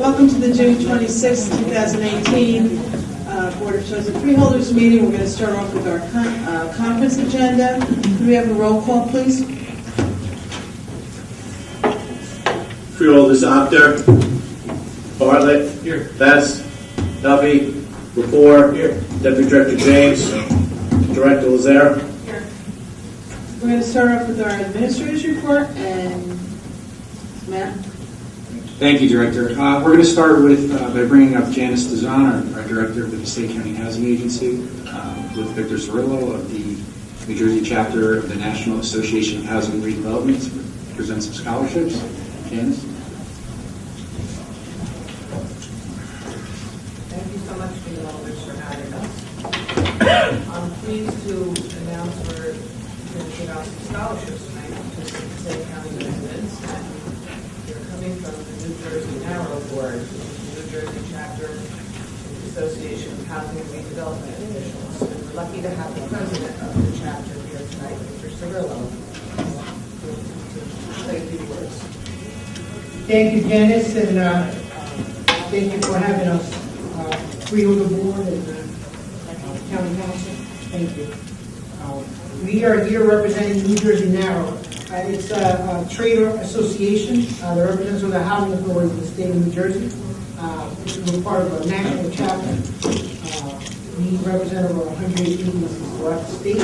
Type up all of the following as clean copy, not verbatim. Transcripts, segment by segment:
Welcome to the June 26, 2018 Board of Chosen Freeholders meeting. We're going to start off with our conference agenda. Can we have a roll call, please? Freeholders Apter, Bartlett, here. Best, Duffy, Rapport, here. Deputy Director James, Director Lazare. Here. We're going to start off with our administrator's report and Matt. Thank you, Director. We're going to start with by bringing up Janice DeZahn, our Director of the Passaic County Housing Agency, with Victor Cirillo of the New Jersey chapter of the National Association of Housing Redevelopment to present some scholarships. Janice? Thank you so much, Freeholders, for having us. I'm pleased to announce we're going to give out some scholarships tonight to Passaic County residents. They're coming from the New Jersey Narrow Board, which is the New Jersey chapter of the Association of Housing and Redevelopment Officials. And we're lucky to have the president of the chapter here tonight, Mr. Cirillo, to say a few words. Thank you, Janice, and thank you for having us, Freeholder Board and County Council. Thank you. We are here representing New Jersey Narrow. It's a trader association that represents all the housing authorities in the state of New Jersey. We're part of a national chapter. We represent over 100 agencies throughout the state.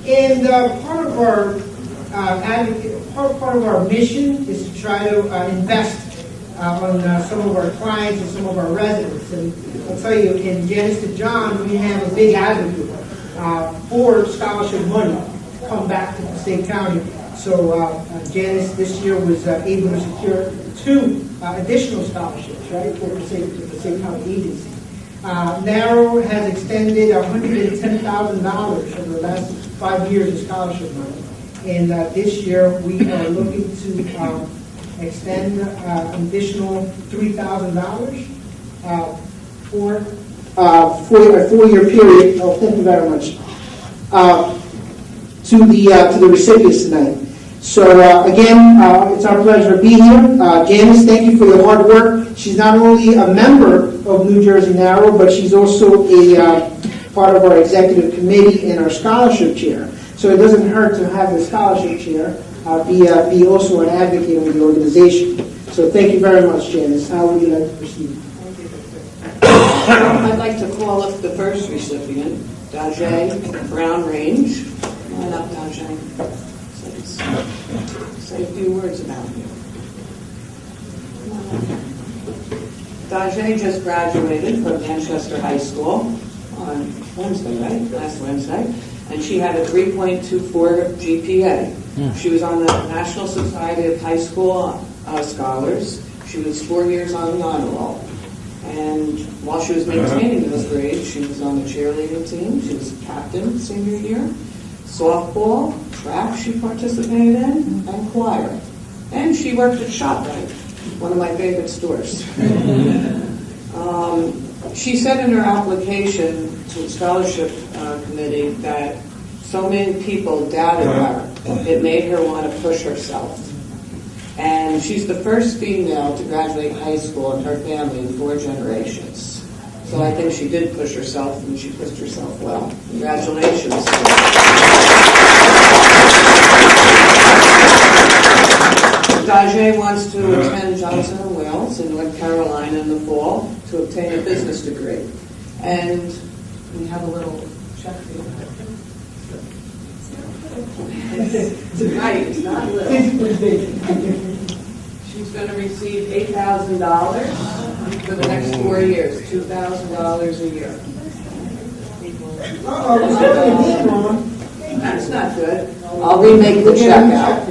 And part of our mission is to try to invest on some of our clients and some of our residents. And I'll tell you, in Janice DeZahn, we have a big advocate for scholarship money to come back to Passaic County. So Janice this year was able to secure 2 additional scholarships, right, for the Passaic County Agency. Narrow has extended $110,000 over the last 5 years of scholarship money. And this year we are looking to extend an additional $3,000 for a 4-year period. Oh, thank you very much. To the recipients tonight. So again, it's our pleasure to be here. Janice, thank you for your hard work. She's not only a member of New Jersey Narrow, but she's also a part of our executive committee and our scholarship chair. So it doesn't hurt to have the scholarship chair be also an advocate of the organization. So thank you very much, Janice. How would you like to proceed? Thank you, Victor. I'd like to call up the first recipient, Dajay Brown Range. Come on up, Dajay. Say a few words about you. Dajay just graduated from Manchester High School on Wednesday, right? Last Wednesday. And she had a 3.24 GPA. She was on the National Society of High School Scholars. She was 4 years on the honor roll. And while she was maintaining those grades, she was on the cheerleading team. She was captain senior year. Softball, track she participated in, and choir. And she worked at ShopRite, one of my favorite stores. She said in her application to the scholarship committee that so many people doubted her, it made her want to push herself. And she's the first female to graduate high school in her family in 4 generations. So I think she did push herself, and she pushed herself well. Congratulations. Dajay wants to attend Johnson & Wales in North Carolina in the fall to obtain a business degree. And we have a little check for you. It's right, it's not little. She's going to receive $8,000 for the next 4 years, $2,000 a year. That's not good. I'll remake the check out.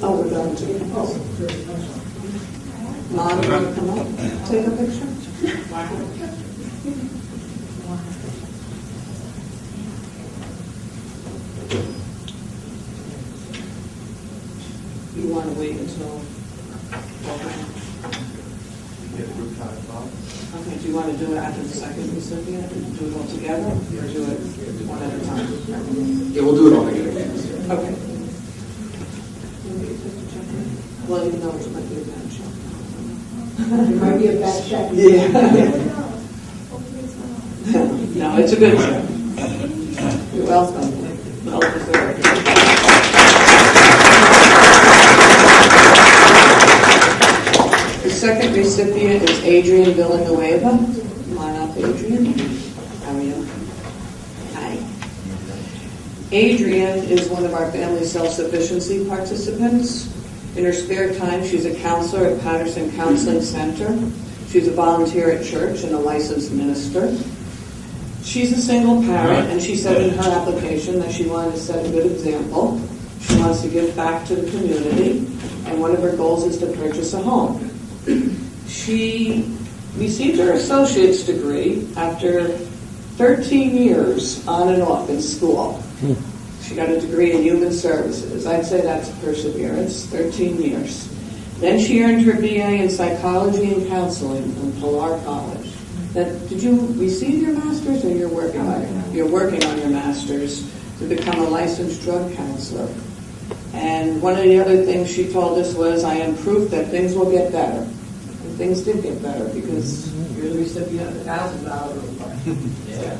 Oh, we're going to. Mom, you want to come up? Take a picture? You want to wait until... Okay, do you want to do it after the second recipient? Do it all together, or do it one at a time? Yeah, we'll do it all together. Okay. Well, even though it might be a bad show. It might be a bad check. Yeah. No, it's a good show. You're welcome. Well deserved. The second recipient is Adrian Villanueva. Come on up, Adrian. How are you? Hi. Adrian is one of our family self-sufficiency participants. In her spare time, she's a counselor at Patterson Counseling Center. She's a volunteer at church and a licensed minister. She's a single parent, and she said in her application that she wanted to set a good example. She wants to give back to the community, and one of her goals is to purchase a home. She received her associate's degree after 13 years on and off in school. She got a degree in human services. I'd say that's perseverance, 13 years. Then she earned her BA in psychology and counseling from Pilar College. Now, did you receive your master's or you're working on it? You're working on your master's to become a licensed drug counselor. And one of the other things she told us was, I am proof that things will get better. And things did get better because you're the recipient of the $1,000 reward. Yeah.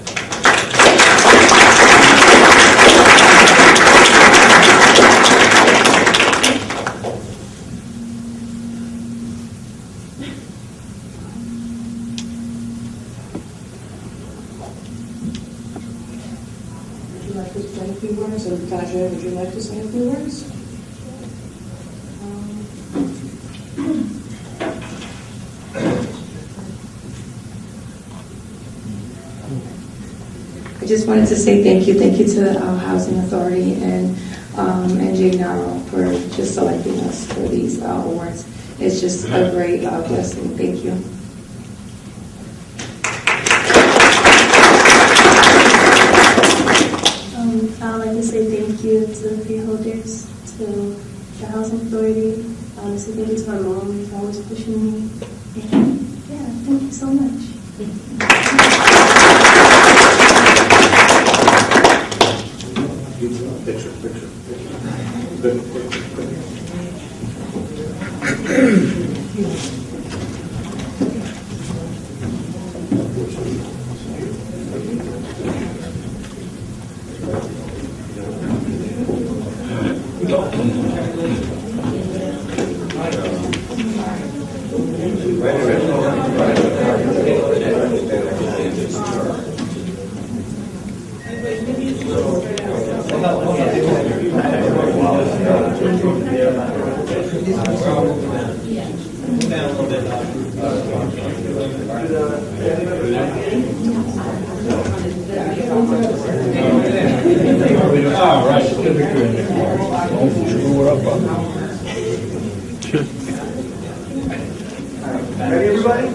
Would you like to say a few words? And Tajay, would you like to say a few words? I just wanted to say thank you to the Housing Authority and NJ Naro for just selecting us for these awards. It's just a great blessing. Thank you. I'd like to say thank you to the freeholders, to the Housing Authority. Honestly, thank you to my mom for always pushing me. And yeah, thank you so much. Picture. Ready, everybody?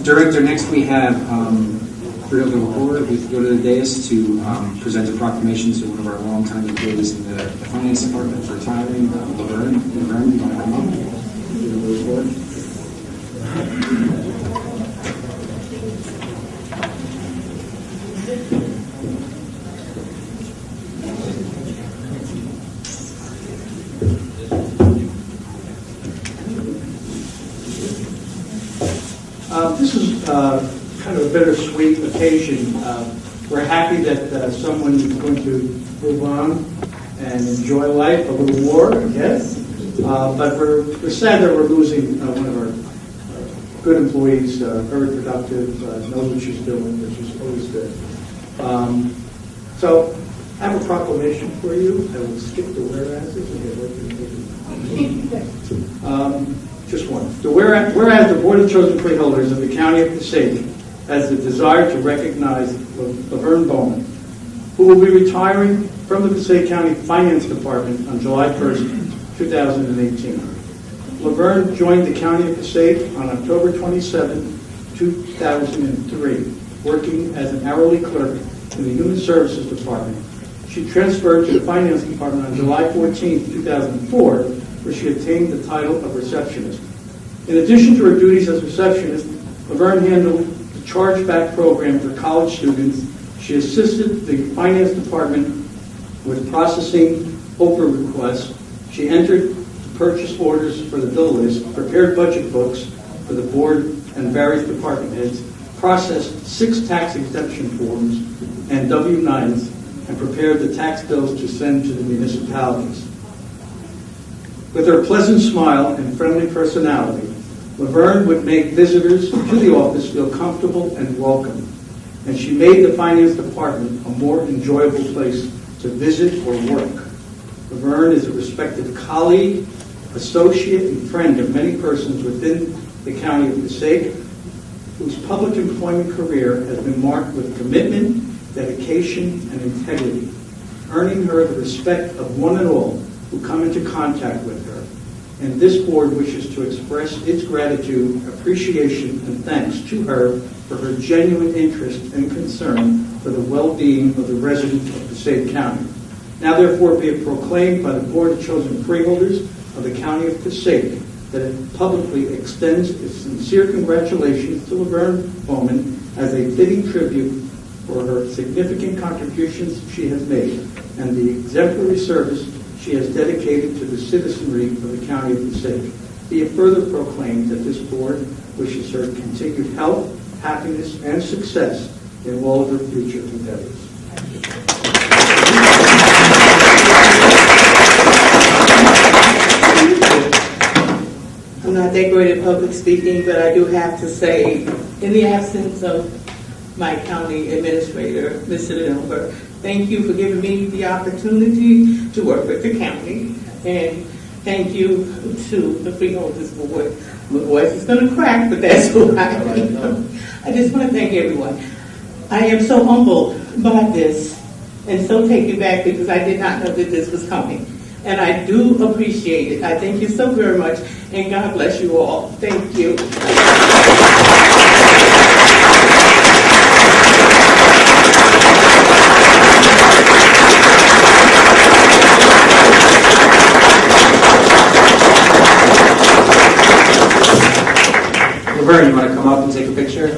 Director, next we have Freeholder Lepore, who go to the dais to present a proclamation to one of our longtime employees in the finance department for retiring, Laverne. Laverne, you want to come up? Freeholder Lepore. This is kind of a bittersweet occasion. We're happy that someone is going to move on and enjoy life a little more, yes. But we're sad that we're losing one of our good employees, very productive, knows what she's doing, which is always good. So I have a proclamation for you. I will skip the whereases and get right to the just one. Whereas the Board of Chosen Freeholders of the County of Passaic has the desire to recognize Laverne Bowman, who will be retiring from the Passaic County Finance Department on July 1st, 2018. Laverne joined the County of Passaic on October 27, 2003, working as an hourly clerk in the Human Services Department. She transferred to the Finance Department on July 14, 2004, where she obtained the title of receptionist. In addition to her duties as receptionist, Laverne handled the chargeback program for college students. She assisted the Finance Department with processing OPRA requests. She entered purchase orders for the bill list, prepared budget books for the board and various department heads, processed 6 tax exemption forms and W-9s, and prepared the tax bills to send to the municipalities. With her pleasant smile and friendly personality, Laverne would make visitors to the office feel comfortable and welcome, and she made the Finance Department a more enjoyable place to visit or work. Laverne is a respected colleague, associate, and friend of many persons within the County of Passaic, whose public employment career has been marked with commitment, dedication, and integrity, earning her the respect of one and all who come into contact with her. And this board wishes to express its gratitude, appreciation, and thanks to her for her genuine interest and concern for the well-being of the residents of Passaic County. Now therefore be it proclaimed by the Board of Chosen Freeholders of the County of Passaic that it publicly extends its sincere congratulations to Laverne Bowman as a fitting tribute for her significant contributions she has made and the exemplary service she has dedicated to the citizenry of the County of Passaic. Be it further proclaimed that this board wishes her continued health, happiness, and success in all of her future endeavors. I'm not that great at public speaking, but I do have to say, in the absence of my county administrator, Mr. Denver, thank you for giving me the opportunity to work with the county, and thank you to the Freeholders Board. My voice is going to crack, but that's who I am. I just want to thank everyone. I am so humbled by this and so taken back because I did not know that this was coming. And I do appreciate it. I thank you so very much, and God bless you all. Thank you. Laverne, you want to come up and take a picture?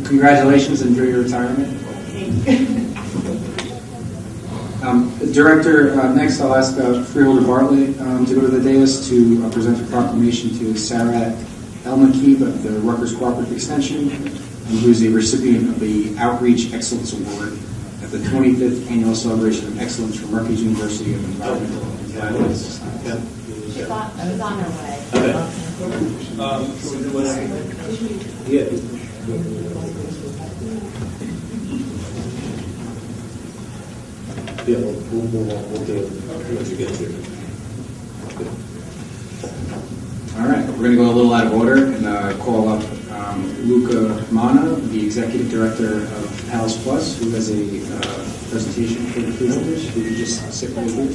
Congratulations, enjoy your retirement. Director, next I'll ask Freeholder Bartlett to go to the dais to present a proclamation to Sarah Elmakib of the Rutgers Cooperative Extension, who is a recipient of the Outreach Excellence Award at the 25th Annual Celebration of Excellence from Rutgers University of Environmental Intelligence. She's on her way. Yeah, we'll move on. We'll do it once you get to it. All right, we're going to go a little out of order and call up Luca Mana, the Executive Director of Pals Plus, who has a presentation for the freeholders. Who can just sit right here.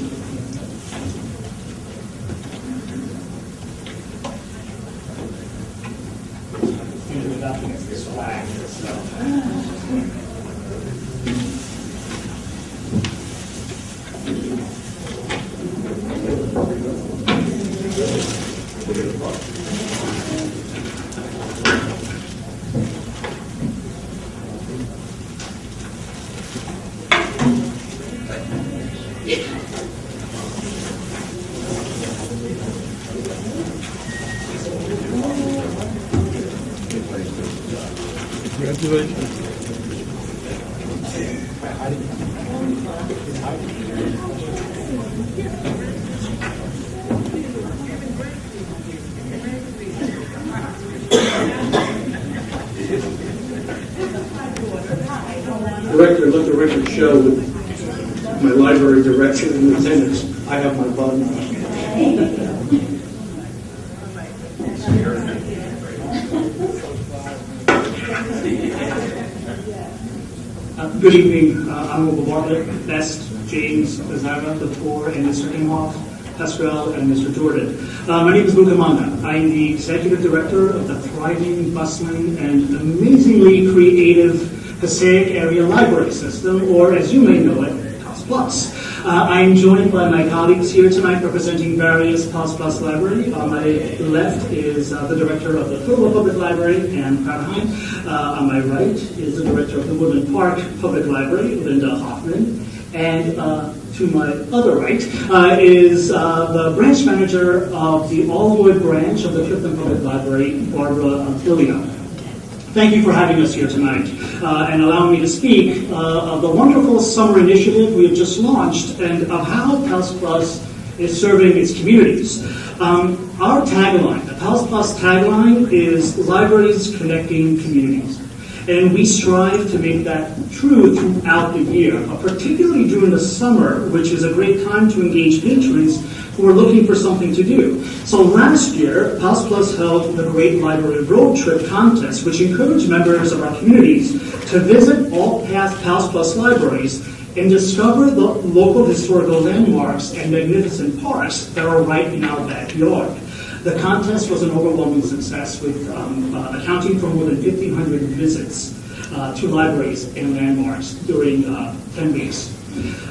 swag. So. Director, let the record show that my library director and attendants, I have my button on. Good evening, Honorable Bartlett, Best, James, Azara, the Poor, and Mr. Imhoff, Pascal, and Mr. Jordan. My name is Luca Manga. I'm the Executive Director of the thriving, bustling, and amazingly creative Passaic Area Library System, or as you may know it, PAS Plus. I'm joined by my colleagues here tonight representing various PAS Plus Library. On my left is the Director of the Philadelphia Public Library, Ann Krautheim. On my right is the Director of the Woodland Park Public Library, Linda Hoffman. And to my other right is the branch manager of the Allwood branch of the Clifton Public Library, Barbara Illia. Thank you for having us here tonight and allowing me to speak of the wonderful summer initiative we have just launched and of how PAS Plus is serving its communities. Our tagline, the PAS Plus tagline, is Libraries Connecting Communities. And we strive to make that true throughout the year, particularly during the summer, which is a great time to engage patrons who are looking for something to do. So last year, PAS Plus held the Great Library Road Trip Contest, which encouraged members of our communities to visit all past PAS Plus libraries and discover the local historical landmarks and magnificent parks that are right in our backyard. The contest was an overwhelming success, with accounting for more than 1,500 visits to libraries and landmarks during 10 weeks.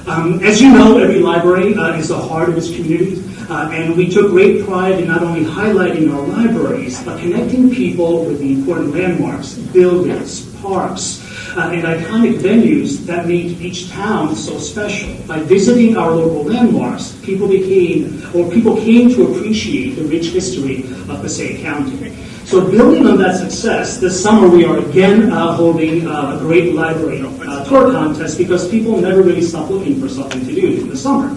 As you know, every library is the heart of its community, and we took great pride in not only highlighting our libraries, but connecting people with the important landmarks, buildings, parks, and iconic venues that make each town so special. By visiting our local landmarks, people came to appreciate the rich history of Passaic County. So building on that success, this summer we are again holding a great library tour contest because people never really stop looking for something to do in the summer.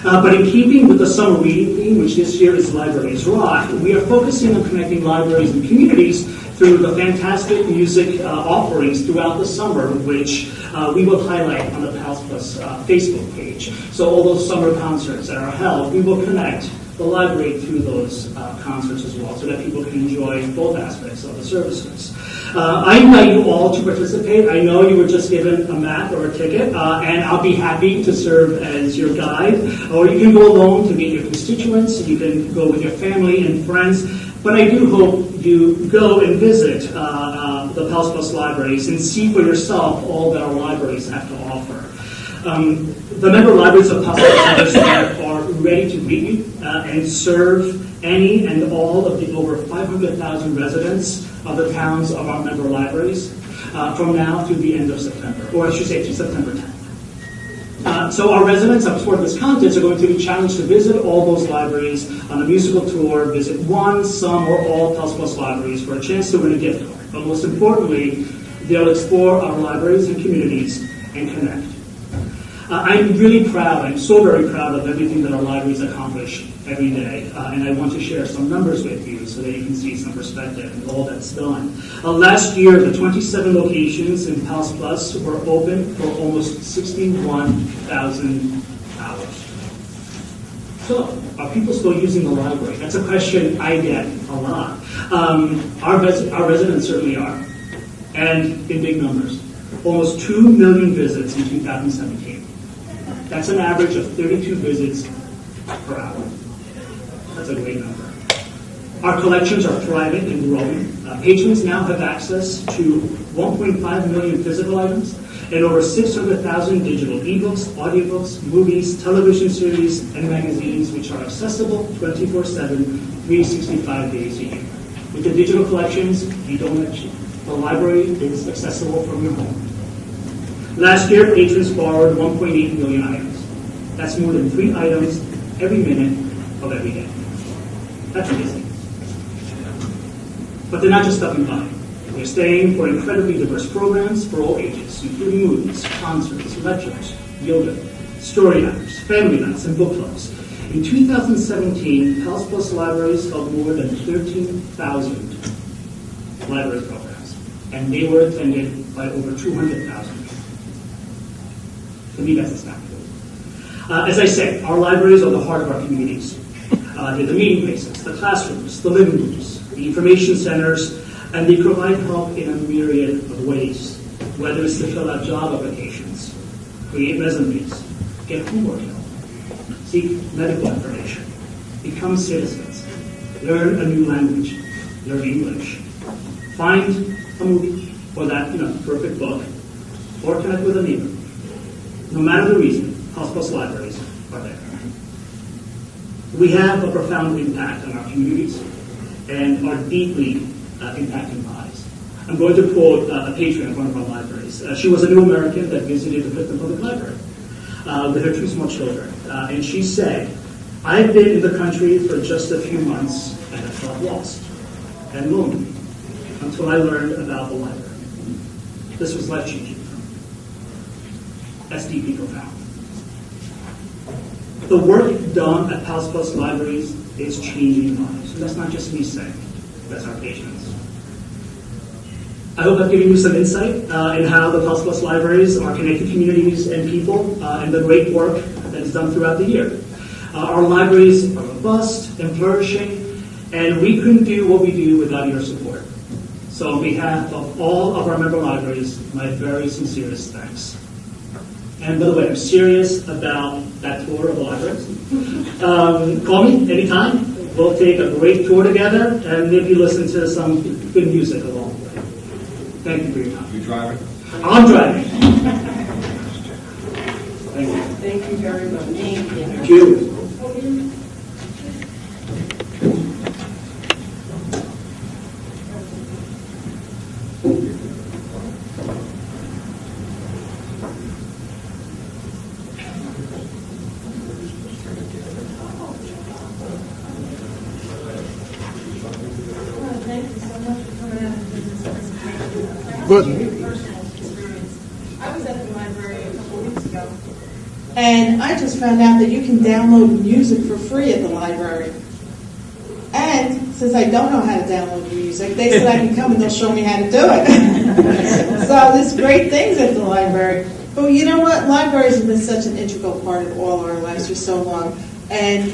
But in keeping with the summer reading theme, which this year is Libraries Rock, we are focusing on connecting libraries and communities through the fantastic music offerings throughout the summer, which we will highlight on the PAS Plus Facebook page. So all those summer concerts that are held, we will connect the library through those concerts as well, so that people can enjoy both aspects of the services. I invite you all to participate. I know you were just given a map or a ticket, and I'll be happy to serve as your guide. Or you can go alone to meet your constituents. You can go with your family and friends. But I do hope you go and visit the PAS Plus libraries and see for yourself all that our libraries have to offer. The member libraries of PAS Plus are ready to meet you and serve any and all of the over 500,000 residents of the towns of our member libraries from now through the end of September, or I should say to September 10th. So our residents up toward this contest are going to be challenged to visit all those libraries on a musical tour, visit one, some, or all PAS Plus libraries for a chance to win a gift card. But most importantly, they'll explore our libraries and communities and connect. I'm really proud, I'm so very proud of everything that our libraries accomplish every day, and I want to share some numbers with you so that you can see some perspective and all that's done. Last year, the 27 locations in PAS Plus were open for almost 61,000 hours. So, are people still using the library? That's a question I get a lot. Our residents certainly are, and in big numbers. Almost 2 million visits in 2017. That's an average of 32 visits per hour. That's a great number. Our collections are thriving and growing. Patrons now have access to 1.5 million physical items and over 600,000 digital ebooks, audiobooks, movies, television series, and magazines, which are accessible 24/7, 365 days a year. With the digital collections, you don't have to. The library is accessible from your home. Last year, patrons borrowed 1.8 million items. That's more than 3 items every minute of every day. That's amazing. But they're not just stopping by. They're staying for incredibly diverse programs for all ages, including movies, concerts, lectures, yoga, story hours, family nights, and book clubs. In 2017, Pals Plus Libraries held more than 13,000 library programs, and they were attended by over 200,000 people. To me, that's astounding. As I said, our libraries are the heart of our communities. They're the meeting places, the classrooms, the living rooms, the information centers, and they provide help in a myriad of ways, whether it's to fill out job applications, create resumes, get homework help, seek medical information, become citizens, learn a new language, learn English, find a movie or that perfect book, or connect with a neighbor. No matter the reason, Pals Plus Libraries are there. We have a profound impact on our communities and are deeply impacting lives. I'm going to quote a patron of one of our libraries. She was a new American that visited the Clifton Public Library with her 2 small children. And she said, "I've been in the country for just a few months and I felt lost and lonely until I learned about the library. This was life-changing for me." That's deeply profound. The work done at Pals Plus Libraries is changing lives. And that's not just me saying, that's our patrons. I hope I've given you some insight in how the Pals Plus Libraries are connecting communities and people and the great work that is done throughout the year. Our libraries are robust and flourishing, and we couldn't do what we do without your support. So on behalf of all of our member libraries, my very sincerest thanks. And by the way, I'm serious about that tour of the libraries. Call me anytime. We'll take a great tour together and maybe listen to some good music along the way. Thank you for your time. You driving? I'm driving. Thank you. Thank you very much. Thank you. Thank you. Thank you so much for coming out and doing this presentation. Good. Personal experience. I was at the library a couple weeks ago. And I just found out that you can download music for free at the library. And since I don't know how to download music, they said I can come and they'll show me how to do it. So there's great things at the library. But you know what? Libraries have been such an integral part of all our lives for so long. And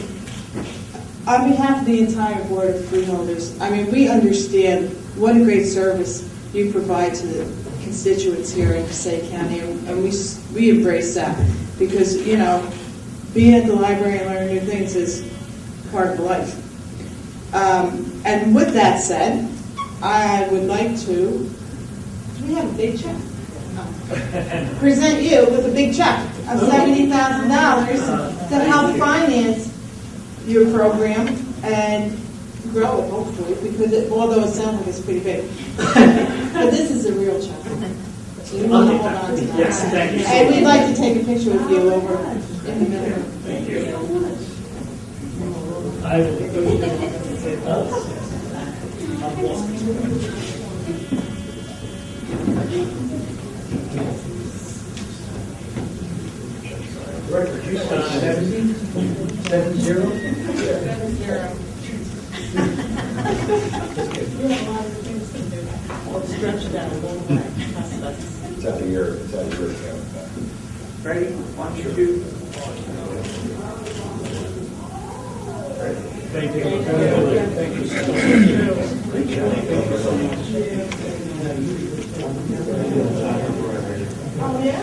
on behalf of the entire Board of Freeholders, I mean, we understand what a great service you provide to the constituents here in Passaic County, and we embrace that because, being at the library and learning new things is part of life. And with that said, I would like to, do we have a big check? Oh. Present you with a big check of $70,000 to help finance your program and grow it, hopefully, because although it sounds like it's pretty big. But this is a real check. So you want to hold on to that. Yes, thank you. And we'd like to take a picture with you over in the middle. Thank you. I will. Director, you said 70? 70? Stretch that a little bit. It's out of your account. Ready? 1, 2. Thank you. Thank you so much. Great job. Thank you so much. Oh, yeah?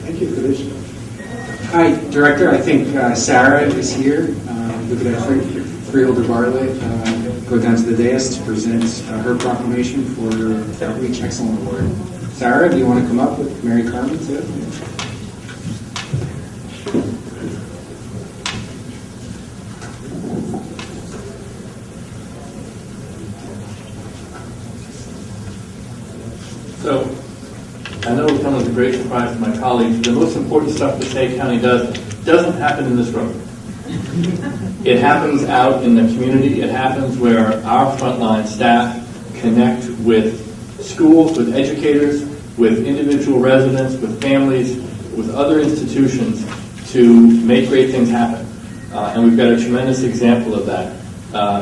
Thank you for this. Hi, Director. I think Sarah is here. Look at that Freeholder Bartlett. Go down to the dais to present her proclamation for Outreach Excellent Award. Sarah, do you want to come up with Mary Carmen too? So, I know it comes as a great surprise to my colleagues. The most important stuff Passaic County does doesn't happen in this room. It happens out in the community. It happens where our frontline staff connect with schools, with educators, with individual residents, with families, with other institutions to make great things happen. And we've got a tremendous example of that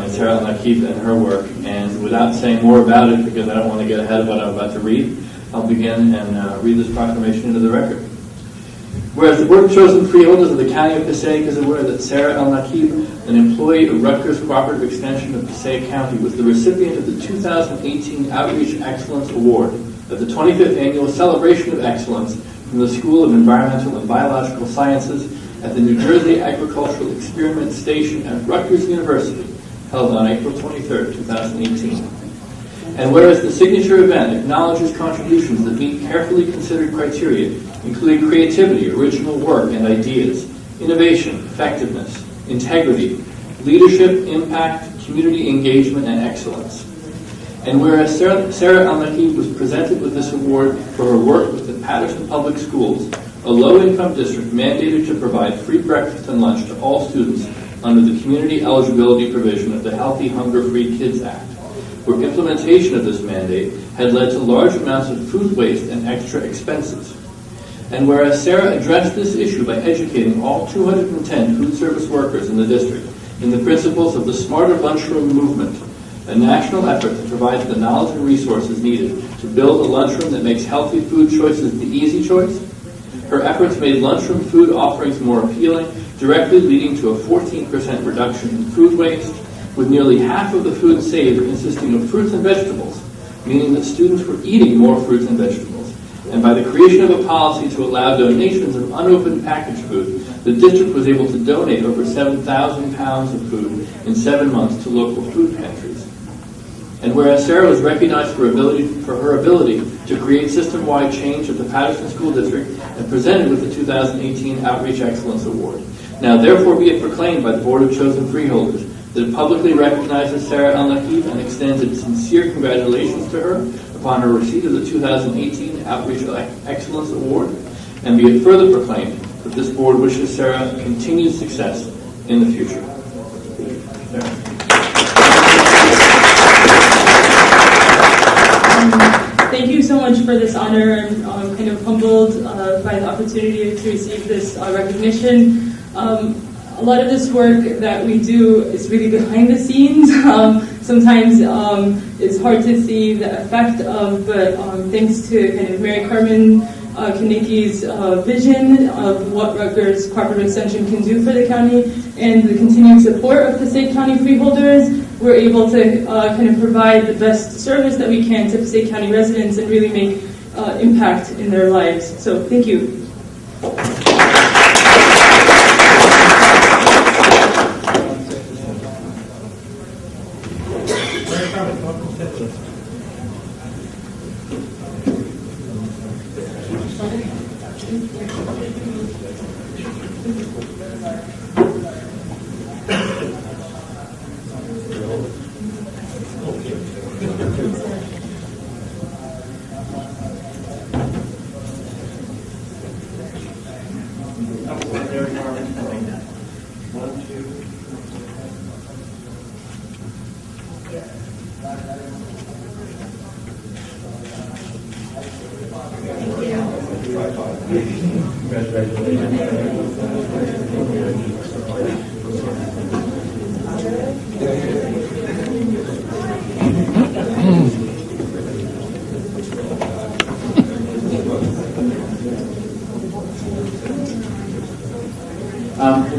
in Sarah Nakib and her work. And without saying more about it, because I don't want to get ahead of what I'm about to read, I'll begin and read this proclamation into the record. Whereas the Board of Chosen Freeholders of the County of Passaic is aware that Sarah El Nakib, an employee of Rutgers Cooperative Extension of Passaic County, was the recipient of the 2018 Outreach Excellence Award at the 25th Annual Celebration of Excellence from the School of Environmental and Biological Sciences at the New Jersey Agricultural Experiment Station at Rutgers University, held on April 23, 2018. And whereas the signature event acknowledges contributions that meet carefully considered criteria, including creativity, original work and ideas, innovation, effectiveness, integrity, leadership, impact, community engagement, and excellence. And whereas Sarah Al-Nakib was presented with this award for her work with the Patterson Public Schools, a low-income district mandated to provide free breakfast and lunch to all students under the community eligibility provision of the Healthy Hunger-Free Kids Act, where implementation of this mandate had led to large amounts of food waste and extra expenses. And whereas Sarah addressed this issue by educating all 210 food service workers in the district in the principles of the Smarter Lunchroom Movement, a national effort to provide the knowledge and resources needed to build a lunchroom that makes healthy food choices the easy choice, her efforts made lunchroom food offerings more appealing, directly leading to a 14% reduction in food waste, with nearly half of the food saved consisting of fruits and vegetables, meaning that students were eating more fruits and vegetables. And by the creation of a policy to allow donations of unopened packaged food, the district was able to donate over 7,000 pounds of food in 7 months to local food pantries. And whereas Sarah was recognized for her ability to create system-wide change at the Patterson School District and presented with the 2018 Outreach Excellence Award, now therefore be it proclaimed by the Board of Chosen Freeholders that it publicly recognizes Sarah Al-Nakib and extends its sincere congratulations to her upon her receipt of the 2018 Outreach Excellence Award, and be it further proclaimed that this board wishes Sarah continued success in the future. Sarah. Thank you so much for this honor. I'm kind of humbled by the opportunity to receive this recognition. A lot of this work that we do is really behind the scenes. Sometimes it's hard to see the effect of, but thanks to kind of Mary Carmen Kanicki's vision of what Rutgers Cooperative Extension can do for the county and the continued support of Passaic County freeholders, we're able to kind of provide the best service that we can to Passaic County residents and really make impact in their lives. So thank you.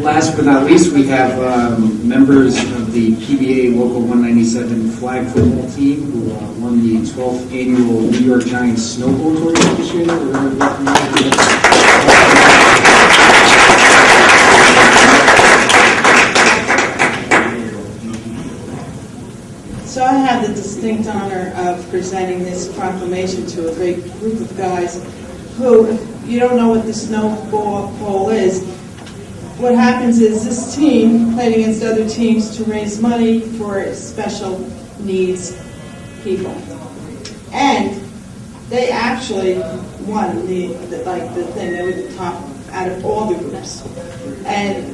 Last but not least, we have members of the PBA Local 197 flag football team who won the 12th annual New York Giants snowball tournament this year. We're going to welcome you. So I have the distinct honor of presenting this proclamation to a great group of guys who, if you don't know what the snowball bowl is, what happens is this team played against other teams to raise money for special needs people. And they actually won the thing. They were the top out of all the groups. And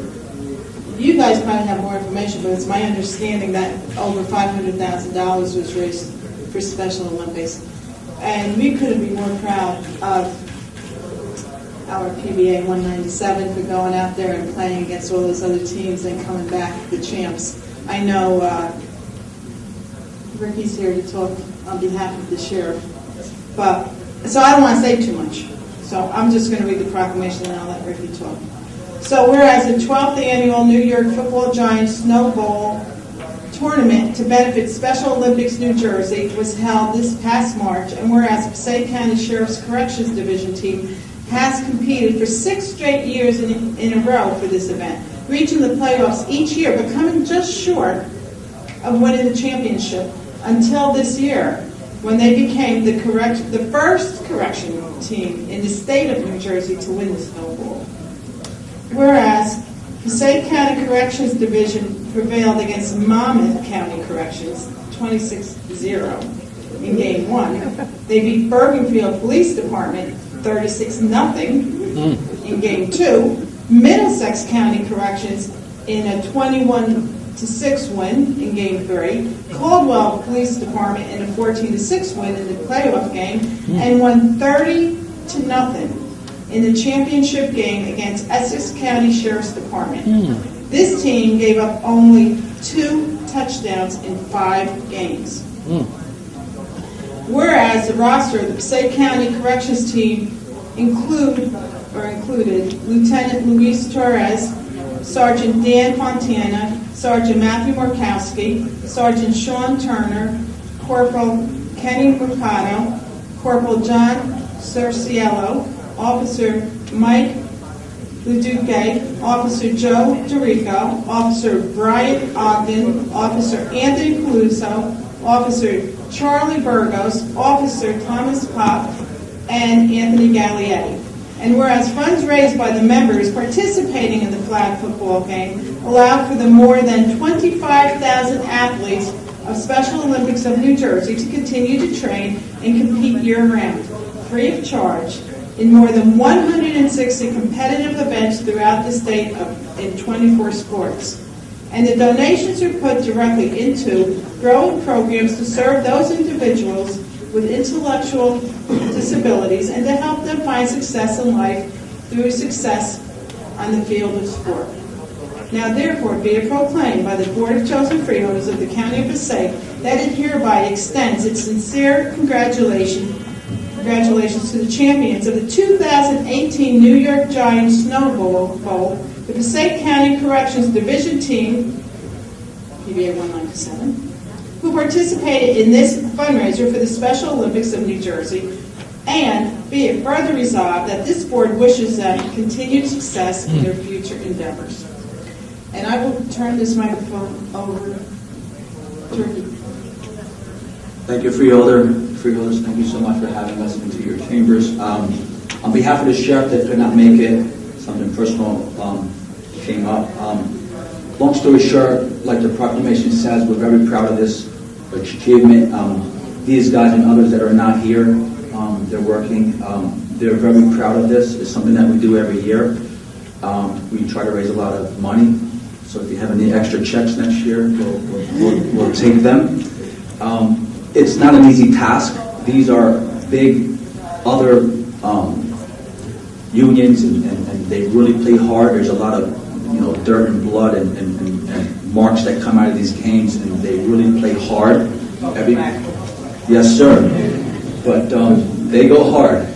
you guys probably have more information, but it's my understanding that over $500,000 was raised for Special Olympics. And we couldn't be more proud of our PBA 197 for going out there and playing against all those other teams and coming back the champs. I know Ricky's here to talk on behalf of the sheriff, so I don't want to say too much. So I'm just going to read the proclamation and I'll let Ricky talk. So whereas the 12th annual New York Football Giants Snow Bowl tournament to benefit Special Olympics New Jersey was held this past March, and whereas Passaic County Sheriff's Corrections Division team has competed for 6 straight years in a row for this event, reaching the playoffs each year, but coming just short of winning the championship until this year, when they became the first correction team in the state of New Jersey to win the Snow Bowl. Whereas Passaic County Corrections Division prevailed against Monmouth County Corrections 26-0 in Game 1. They beat Bergenfield Police Department 36-0 in Game 2. Middlesex County Corrections in a 21-6 win in Game 3. Caldwell Police Department in a 14-6 win in the playoff game, and won 30-0 in the championship game against Essex County Sheriff's Department. This team gave up only 2 touchdowns in 5 games. Whereas the roster of the Passaic County Corrections team included Lieutenant Luis Torres, Sergeant Dan Fontana, Sergeant Matthew Markowski, Sergeant Sean Turner, Corporal Kenny Mercado, Corporal John Cerciello, Officer Mike Leduque, Officer Joe DeRico, Officer Bryant Ogden, Officer Anthony Peluso, Officer Charlie Burgos, Officer Thomas Pop, and Anthony Gaglietti. And whereas funds raised by the members participating in the flag football game allowed for the more than 25,000 athletes of Special Olympics of New Jersey to continue to train and compete year-round, free of charge, in more than 160 competitive events throughout the state in 24 sports. And the donations are put directly into growing programs to serve those individuals with intellectual disabilities and to help them find success in life through success on the field of sport. Now therefore be it proclaimed by the Board of Chosen Freeholders of the County of Passaic that it hereby extends its sincere congratulations to the champions of the 2018 New York Giants Snow Bowl, the Passaic County Corrections Division Team, PBA 197, who participated in this fundraiser for the Special Olympics of New Jersey, and be it further resolved that this board wishes them continued success in their future endeavors. And I will turn this microphone over to Ricky. Thank you, Freeholders. Thank you so much for having us into your chambers. On behalf of the sheriff that could not make it, something personal came up. Long story short, like the proclamation says, we're very proud of this achievement. These guys and others that are not here, they're working. They're very proud of this. It's something that we do every year. We try to raise a lot of money. So if you have any extra checks next year, we'll take them. It's not an easy task. These are big other unions, and they really play hard. There's a lot of dirt and blood and marks that come out of these games, and they really play hard. Yes, sir. But they go hard.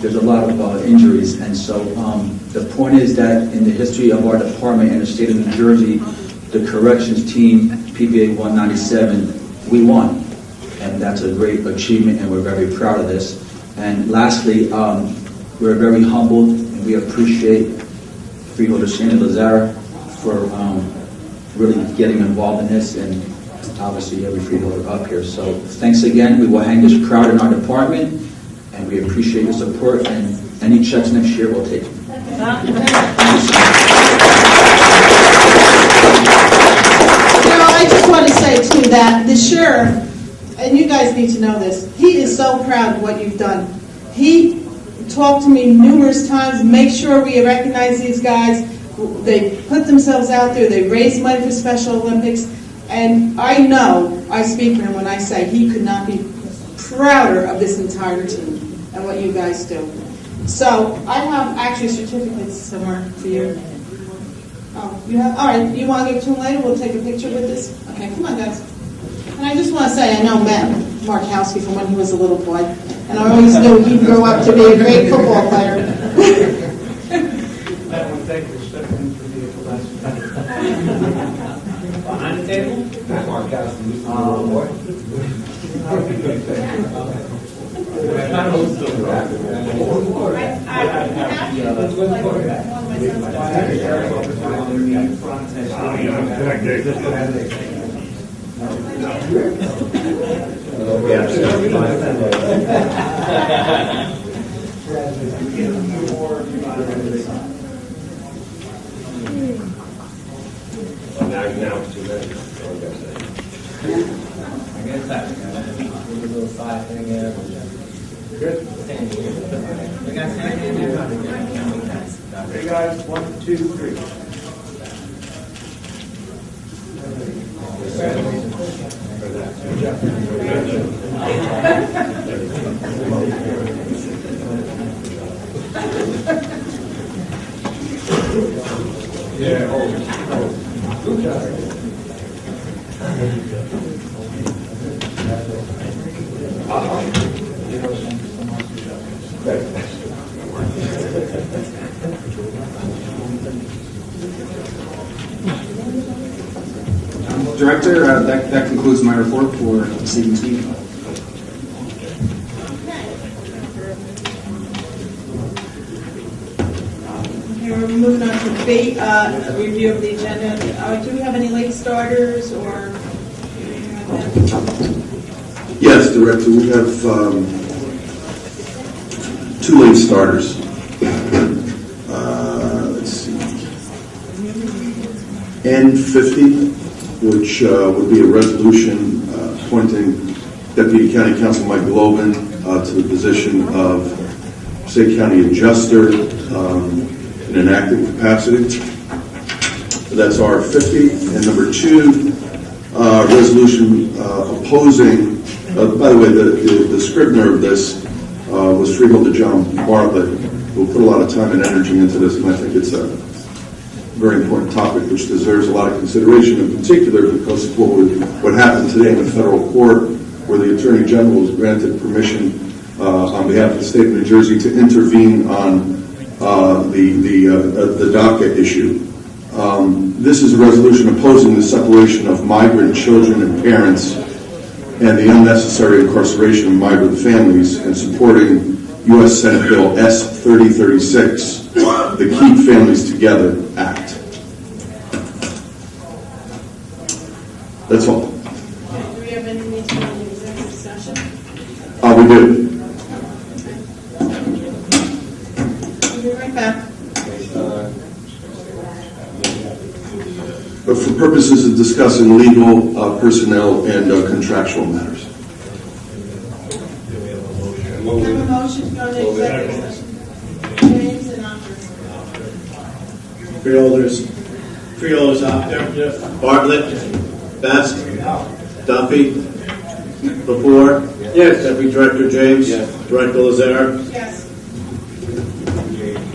There's a lot of injuries, and so the point is that in the history of our department in the state of New Jersey, the corrections team, PPA 197, we won. And that's a great achievement, and we're very proud of this. And lastly, we're very humbled, and we appreciate Freeholder Sandy Lazara for really getting involved in this, and obviously every freeholder up here. So thanks again. We will hang this proud in our department, and we appreciate your support, and any checks next year we'll take. I just want to say too that the sheriff, and you guys need to know this, he is so proud of what you've done. He talked to me numerous times, make sure we recognize these guys. They put themselves out there, they raise money for Special Olympics, and I know, I speak for him when I say he could not be prouder of this entire team and what you guys do. So I have actually certificates somewhere for you. Oh, you have? All right, you want to give it to him later? We'll take a picture with this? Okay, come on, guys. And I just want to say, I know Matt Markowski from when he was a little boy, and I always knew he'd grow up to be a great football player. Matt, we thank you for stepping in for the last behind the table? Matt Markowski, boy. Now it's 2 minutes. I guess that's a little side thing there. Good. We got Hey guys, 1, 2, 3. Yeah. Director, that concludes my report for this evening's meeting. Okay, we're moving on to debate, review of the agenda. Do we have any late starters or? Yes, Director, we have 2 late starters. Let's see. N50, which would be a resolution appointing Deputy County Counsel Mike Globin to the position of Passaic County Adjuster in an active capacity. That's R50. And number 2, resolution opposing, by the way, the scrivener of this was Freeholder John Bartlett, who put a lot of time and energy into this, and I think it's a very important topic which deserves a lot of consideration, in particular because of what happened today in the federal court, where the Attorney General was granted permission on behalf of the state of New Jersey to intervene on the DACA issue. This is a resolution opposing the separation of migrant children and parents and the unnecessary incarceration of migrant families, and supporting U.S. Senate Bill S-3036, the Keep Families Together Act. That's all. Do we have any need to go into executive session? We do. We'll be right back. But for purposes of discussing legal, personnel, and contractual matters. We have a motion to go into executive session. James and Andre. Freeholders, Bartlett, Best, Duffy, Lepore. Yes. Deputy Director James. Yes. Director Lazare. Yes.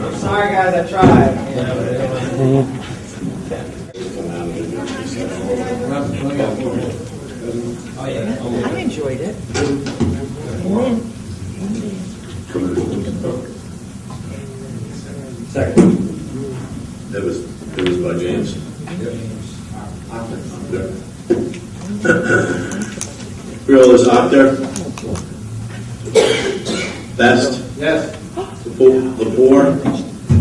I'm sorry, guys, I tried. I enjoyed it. Second. That was by James. I Freeholders, Actor. Best. Yes. Lepore.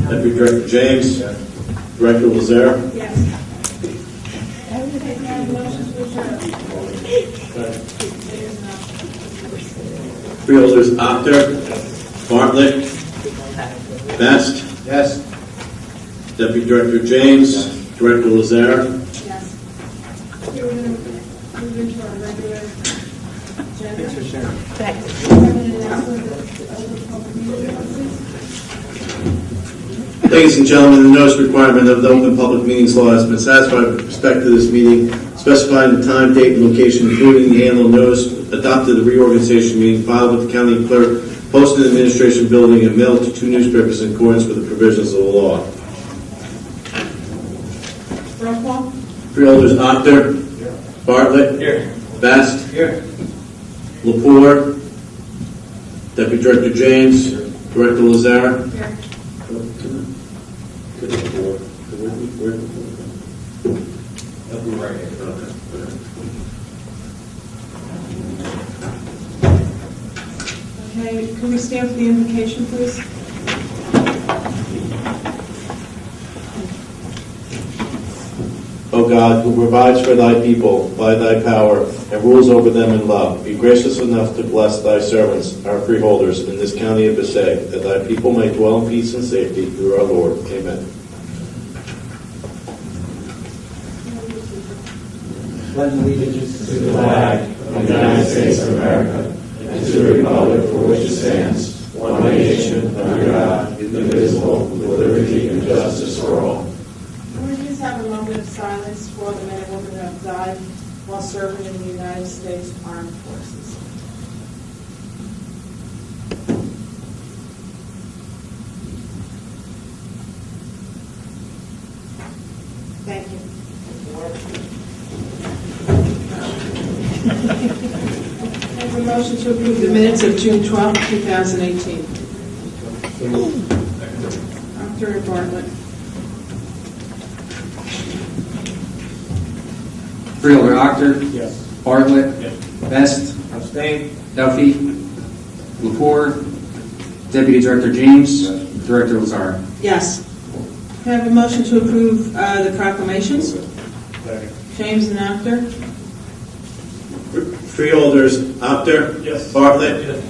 Deputy Director James. Director Lazare. Yes. Freeholders, Actor. Bartlett. Best. Yes. Deputy Director James. Director Lazare. Yes. Okay, we're going to move into our regular agenda. Thanks for sharing. Ladies and gentlemen, the notice requirement of the Open Public Meetings Law has been satisfied with respect to this meeting, specifying the time, date, and location, including the annual notice, adopted the reorganization meeting, filed with the county clerk, posted in the administration building, and mailed to 2 newspapers in accordance with the provisions of the law. Roll call. Freeholders, Actor. Bartlett. Here. Best. Here. Lepore. Deputy Director James. Director Lazare. Here. Okay, can we stand for the invocation, please? O God, who provides for thy people by thy power and rules over them in love, be gracious enough to bless thy servants, our freeholders, in this county of Passaic, that thy people may dwell in peace and safety through our Lord. Amen. Pledge allegiance to the flag of the United States of America and to the republic for which it stands, one nation, under God, indivisible, with liberty and justice for all. Can we just have a moment of silence for the men and women who have died while serving in the United States Armed Forces? Thank you. I have a motion to approve the minutes of June 12, 2018. Dr. Bartlett. Freeholder, Actor. Yes. Bartlett. Yes. Best. Abstain. Duffy. Lepore. Deputy Director James. Director Lazare. Yes. Can I have a motion to approve the proclamations? Second. James and Actor. Freeholders, Actor. Yes. Bartlett. Yes.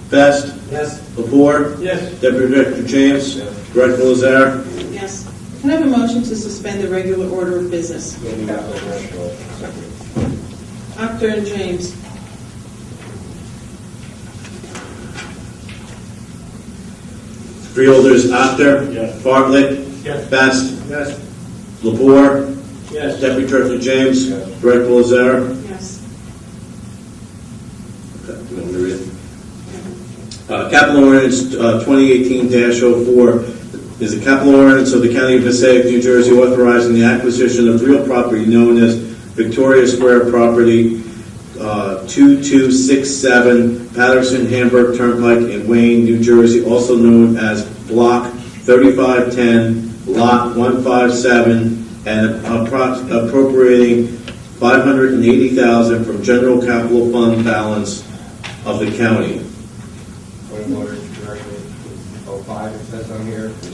Best. Yes. Lepore. Yes. Deputy Director James. Yes. Director Lazare. Yes. Can I have a motion to suspend the regular order of business? Actor and James. Freeholders, Actor. Yes. Bartlett. Yes. Best. Yes. Lepore. Yes. Deputy Director James. Yes. Director Lazare. Yes. Okay, you want me to read it? Capital Ordinance 2018-04 is a capital ordinance of the County of Passaic, New Jersey, authorizing the acquisition of real property known as Victoria Square property, 2267 Patterson Hamburg Turnpike in Wayne, New Jersey, also known as Block 3510, Lot 157, and appropriating $580,000 from general capital fund balance of the county. Point of order, directly, 05 it says on here, it's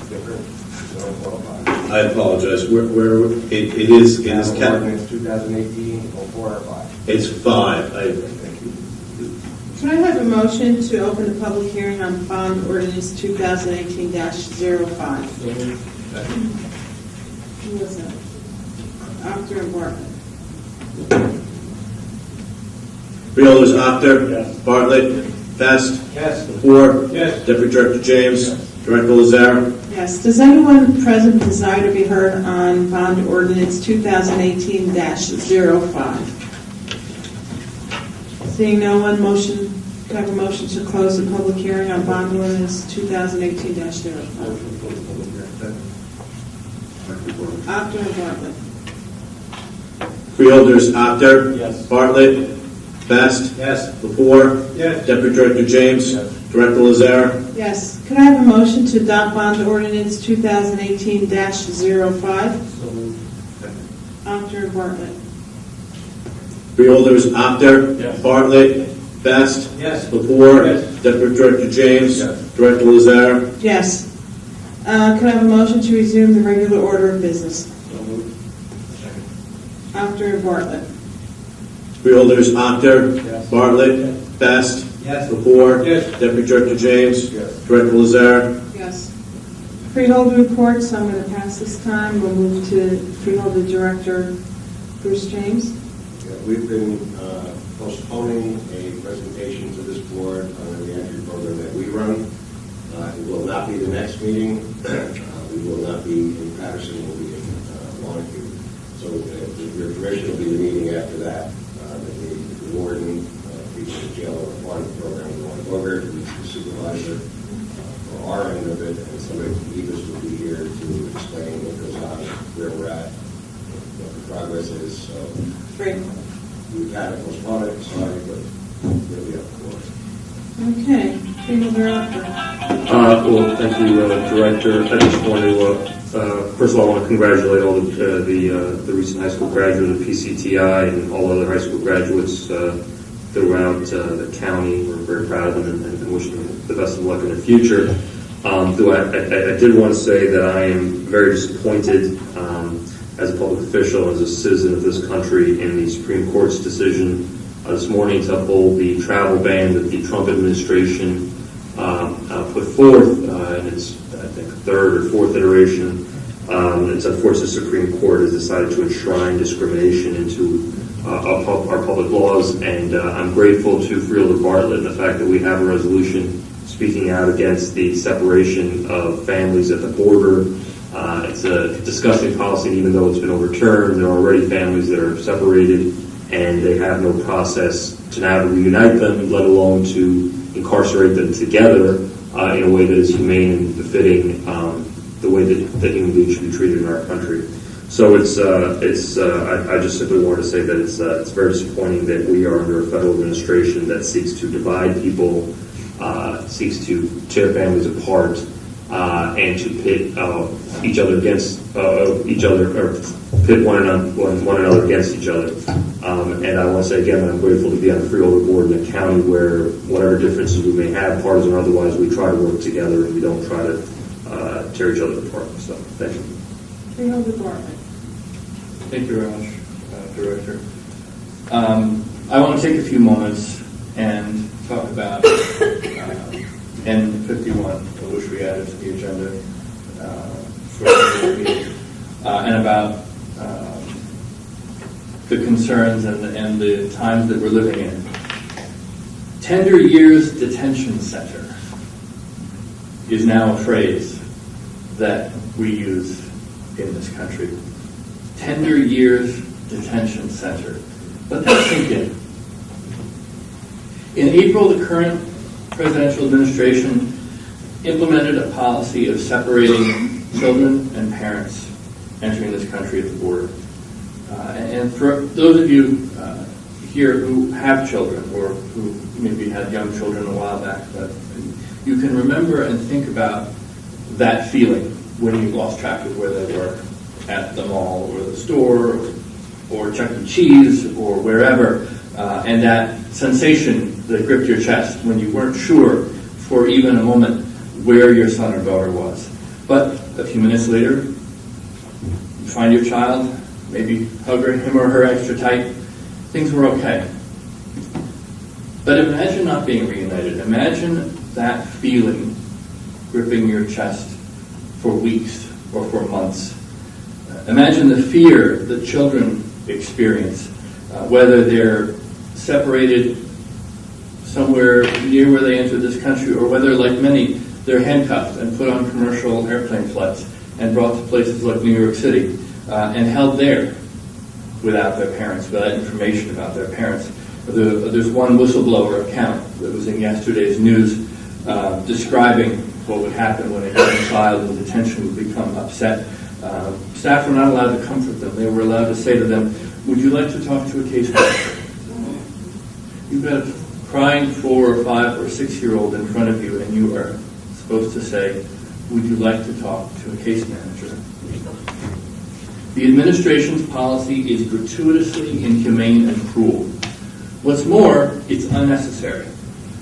different, so 05. I apologize. Where it is Capital Ordinance 2018, 04 or 5. It's 5. Can I have a motion to open the public hearing on bond ordinance 2018-05? Who was that? Actor and Bartlett. Freeholders, Actor. Yes. Bartlett. Best. Yes. Lepore. Yes. Deputy Director James. Director Lazare. Yes. Does anyone present desire to be heard on bond ordinance 2018-05? Seeing no one, can I have a motion to close the public hearing on bond ordinance 2018-05? Actor and Bartlett. Freeholders, Actor. Yes. Bartlett. Best. Yes. Lepore. Yes. Deputy Director James. Yes. Director Lazare. Yes. Can I have a motion to adopt bond ordinance 2018-05? Actor and Bartlett. Freeholders, Apter. Yes. Bartlett. Best. Yes. Lepore. Yes. Deputy Director James. Yes. Director Lazare. Yes. Can I have a motion to resume the regular order of business? After Bartlett. Freeholders, Apter. Yes. Bartlett. Best. Yes. Lepore. Yes. Deputy Director James. Yes. Director Lazare. Yes. Freeholder reports, I'm going to pass this time. We'll move to Freeholder Director Bruce James. Yeah, we've been postponing a presentation to this board on the entry program that we run. It will not be the next meeting. We will not be in Patterson. We'll be in Montague. So with your permission, will be the meeting after that. The warden, people in jail are part of the program. Going over, the supervisor for our end of it, and somebody from Eagles will be here to explain what goes on, where we're at, what the progress is. So Great. we've had to postpone it, sorry, but it'll be up for us. Okay. Freeholder Apter. Well, thank you, Director. I just want to, first of all, I want to congratulate all the recent high school graduates of PCTI and all other high school graduates throughout the county. We're very proud of them and wish them the best of luck in the future. Though I did want to say that I am very disappointed as a public official, as a citizen of this country, in the Supreme Court's decision this morning to uphold the travel ban that the Trump administration put forth in its, I think, third or fourth iteration. It's unfortunate the Supreme Court has decided to enshrine discrimination into our public laws, and I'm grateful to Freeholder Bartlett and the fact that we have a resolution speaking out against the separation of families at the border. It's a disgusting policy, and even though it's been overturned, there are already families that are separated, and they have no process to now reunite them, let alone to incarcerate them together in a way that is humane and befitting the way that human beings should be treated in our country. So I just simply wanted to say that it's very disappointing that we are under a federal administration that seeks to divide people, seeks to tear families apart, and to pit each other against each other, or pit one another against each other. And I want to say again that I'm grateful to be on the Freeholder Board in a county where whatever differences we may have, partisan or otherwise, we try to work together and we don't try to tear each other apart. So thank you. Freeholder Bartlett. Thank you very much, Director. I want to take a few moments and talk about N51, which we added to the agenda for the meeting, and about the concerns and the times that we're living in. Tender Years Detention Center is now a phrase that we use in this country. Tender Years Detention Center. Let that sink in. In April, the current presidential administration implemented a policy of separating children and parents entering this country at the border. And for those of you here who have children or who maybe had young children a while back, you can remember and think about that feeling when you lost track of where they were at the mall or the store or Chuck E. Cheese or wherever, and that sensation that gripped your chest when you weren't sure for even a moment where your son or daughter was. But a few minutes later, you find your child, maybe hug him or her extra tight, things were okay. But imagine not being reunited. Imagine that feeling gripping your chest for weeks or for months. Imagine the fear that children experience, whether they're separated somewhere near where they entered this country, or whether, like many, they're handcuffed and put on commercial airplane flights and brought to places like New York City and held there without their parents, without information about their parents. There's one whistleblower account that was in yesterday's news describing what would happen when a young child in detention would become upset. Staff were not allowed to comfort them. They were allowed to say to them, "Would you like to talk to a case manager?" You've got a crying 4 or 5 or 6-year-old in front of you, and you are supposed to say, "Would you like to talk to a case manager?" The administration's policy is gratuitously inhumane and cruel. What's more, it's unnecessary.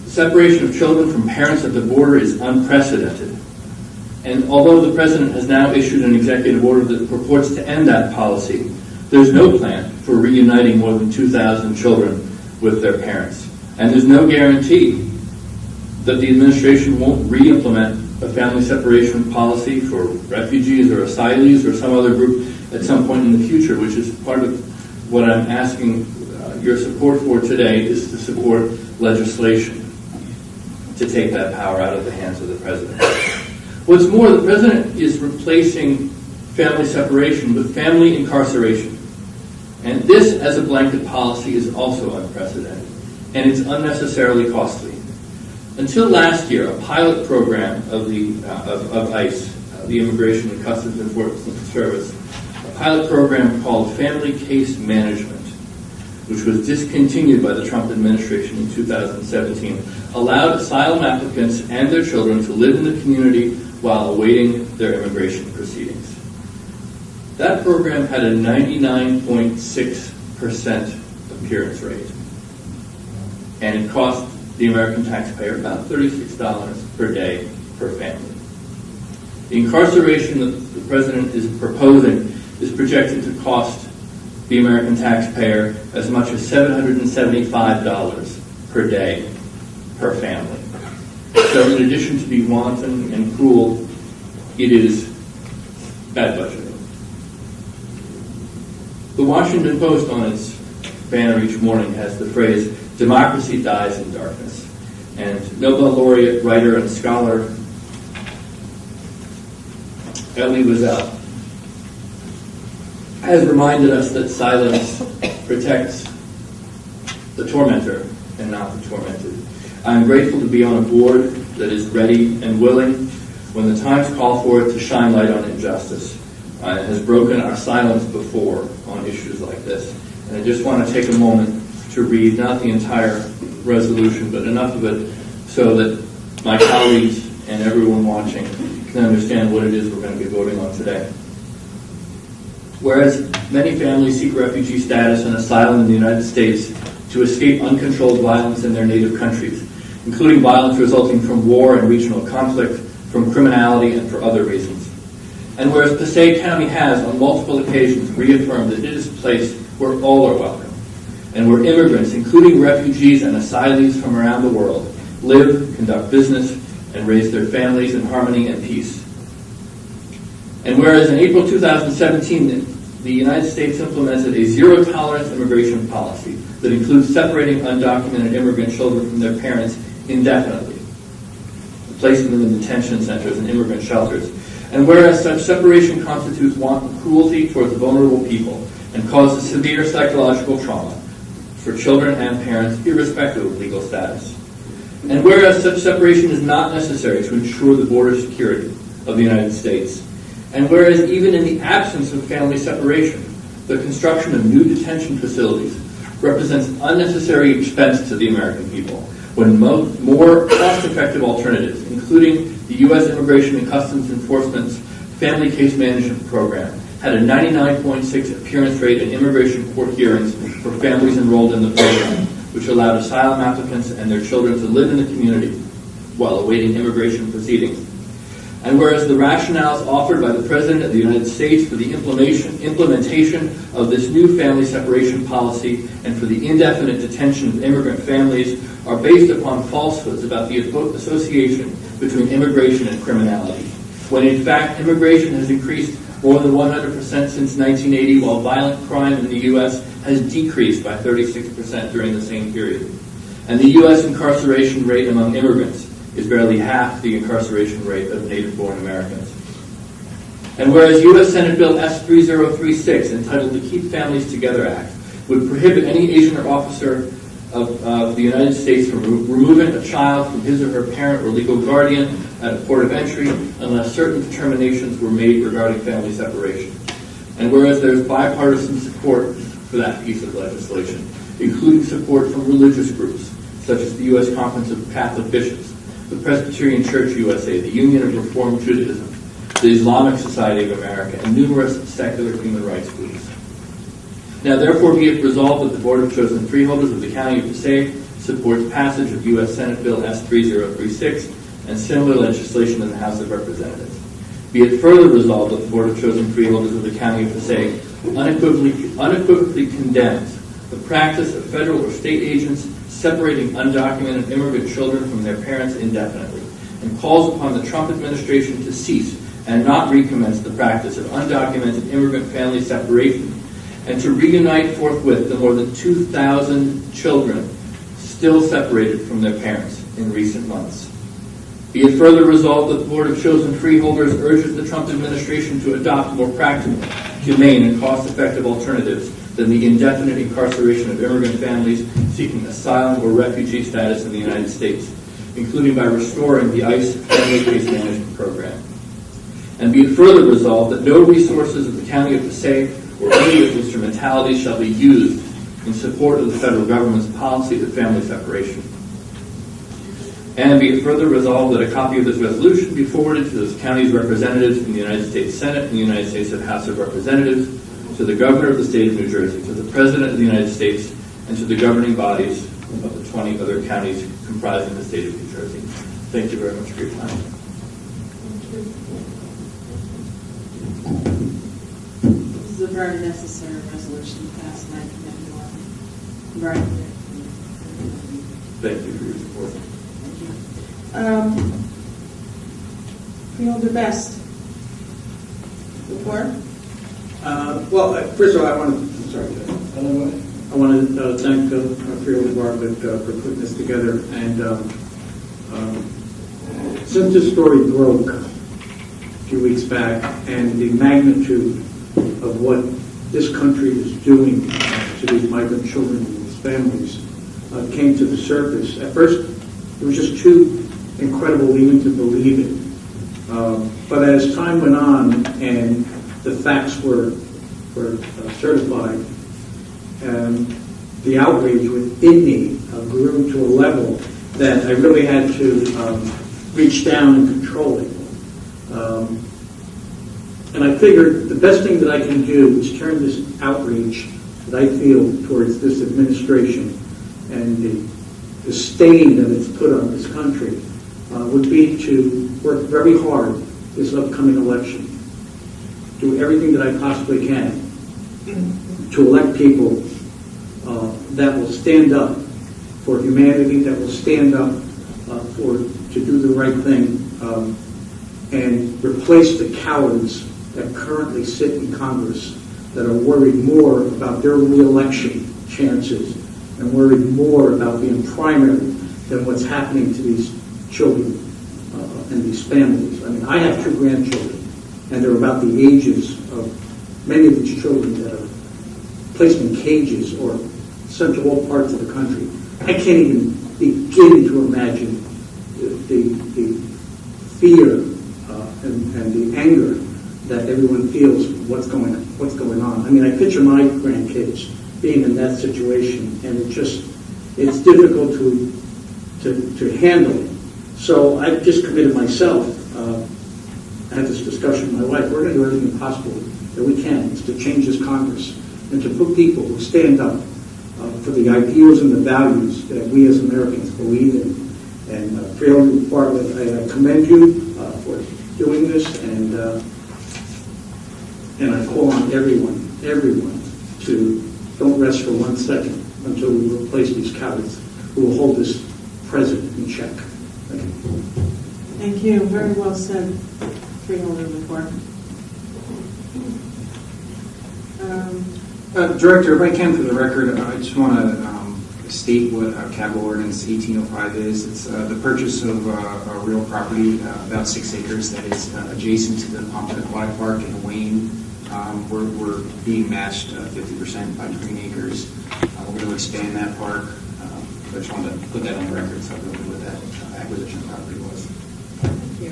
The separation of children from parents at the border is unprecedented. And although the President has now issued an executive order that purports to end that policy, there's no plan for reuniting more than 2,000 children with their parents. And there's no guarantee that the administration won't re-implement a family separation policy for refugees or asylees or some other group at some point in the future, which is part of what I'm asking your support for today, is to support legislation to take that power out of the hands of the President. What's more, the President is replacing family separation with family incarceration. And this, as a blanket policy, is also unprecedented. And it's unnecessarily costly. Until last year, a pilot program of ICE, the Immigration and Customs Enforcement Service, a pilot program called Family Case Management, which was discontinued by the Trump administration in 2017, allowed asylum applicants and their children to live in the community while awaiting their immigration proceedings. That program had a 99.6% appearance rate, and it cost the American taxpayer about $36 per day per family. The incarceration that the President is proposing is projected to cost the American taxpayer as much as $775 per day per family. So in addition to being wanton and cruel, it is bad budgeting. The Washington Post on its banner each morning has the phrase, "Democracy dies in darkness." And Nobel laureate, writer, and scholar Elie Wiesel has reminded us that silence protects the tormentor and not the tormented. I'm grateful to be on a board that is ready and willing, when the times call for it, to shine light on injustice. It has broken our silence before on issues like this. And I just want to take a moment to read not the entire resolution, but enough of it so that my colleagues and everyone watching can understand what it is we're going to be voting on today. Whereas many families seek refugee status and asylum in the United States to escape uncontrolled violence in their native countries, including violence resulting from war and regional conflict, from criminality, and for other reasons. And whereas Passaic County has, on multiple occasions, reaffirmed that it is a place where all are welcome, and where immigrants, including refugees and asylees from around the world, live, conduct business, and raise their families in harmony and peace. And whereas in April 2017, the United States implemented a zero-tolerance immigration policy that includes separating undocumented immigrant children from their parents indefinitely, placing them in detention centers and immigrant shelters. And whereas such separation constitutes wanton cruelty towards vulnerable people and causes severe psychological trauma for children and parents, irrespective of legal status. And whereas such separation is not necessary to ensure the border security of the United States. And whereas even in the absence of family separation, the construction of new detention facilities represents unnecessary expense to the American people, when more cost-effective alternatives, including the U.S. Immigration and Customs Enforcement's Family Case Management Program, had a 99.6 appearance rate in immigration court hearings for families enrolled in the program, which allowed asylum applicants and their children to live in the community while awaiting immigration proceedings. And whereas the rationales offered by the President of the United States for the implementation of this new family separation policy and for the indefinite detention of immigrant families are based upon falsehoods about the association between immigration and criminality, when in fact immigration has increased more than 100% since 1980, while violent crime in the U.S. has decreased by 36% during the same period. And the U.S. incarceration rate among immigrants is barely half the incarceration rate of native-born Americans. And whereas U.S. Senate Bill S-3036, entitled the Keep Families Together Act, would prohibit any agent or officer of the United States from removing a child from his or her parent or legal guardian at a port of entry unless certain determinations were made regarding family separation. And whereas there's bipartisan support for that piece of legislation, including support from religious groups, such as the U.S. Conference of Catholic Bishops, the Presbyterian Church USA, the Union of Reformed Judaism, the Islamic Society of America, and numerous secular human rights groups. Now therefore be it resolved that the Board of Chosen Freeholders of the County of Passaic supports passage of U.S. Senate Bill S-3036 and similar legislation in the House of Representatives. Be it further resolved that the Board of Chosen Freeholders of the County of Passaic unequivocally condemns the practice of federal or state agents separating undocumented immigrant children from their parents indefinitely, and calls upon the Trump administration to cease and not recommence the practice of undocumented immigrant family separation, and to reunite forthwith the more than 2,000 children still separated from their parents in recent months. Be it further resolved that the Board of Chosen Freeholders urges the Trump administration to adopt more practical, humane, and cost-effective alternatives than the indefinite incarceration of immigrant families seeking asylum or refugee status in the United States, including by restoring the ICE Family Case Management Program. And be it further resolved that no resources of the County of Passaic or any of its instrumentalities shall be used in support of the federal government's policy of family separation. And be it further resolved that a copy of this resolution be forwarded to the county's representatives in the United States Senate and the United States House of Representatives, to the governor of the state of New Jersey, to the President of the United States, and to the governing bodies of the 20 other counties comprising the state of New Jersey. Thank you very much for your time. This is a very necessary resolution passed 1991. Very clear. Thank you for your support. Freeholder Best. Report? Well, first of all, I want to thank Freeholder Bartlett for putting this together. And since this story broke a few weeks back, and the magnitude of what this country is doing to these migrant children and these families came to the surface, at first it was just too incredible even to believe it. But as time went on and the facts were certified, the outrage within me grew to a level that I really had to reach down and control it. And I figured the best thing that I can do is turn this outrage that I feel towards this administration and the stain that it's put on this country would be to work very hard this upcoming election. Do everything that I possibly can to elect people that will stand up for humanity, that will stand up to do the right thing, and replace the cowards that currently sit in Congress that are worried more about their re-election chances and worried more about being primary than what's happening to these children and these families. I mean, I have 2 grandchildren, and they're about the ages of many of these children that are placed in cages or sent to all parts of the country. I can't even begin to imagine the fear and the anger that everyone feels what's going on. I mean, I picture my grandkids being in that situation, and it's difficult to handle. So I've just committed myself. I had this discussion with my wife. We're going to do everything possible that we can to change this Congress and to put people who stand up for the ideals and the values that we as Americans believe in. And Freeholder Bartlett, I commend you for doing this, and I call on everyone to don't rest for 1 second until we replace these cowards who will hold this president in check. Thank you. Thank you. Very well said, Freeholder report. Director, if I can, for the record, I just want to state what Capital Ordinance 1805 is. It's the purchase of a real property, about 6 acres, that is adjacent to the Pompton Aquatic Park in Wayne. We're being matched 50% by Green Acres. We're going to expand that park. I just wanted to put that on the record so everyone knew what that acquisition property was. Thank you.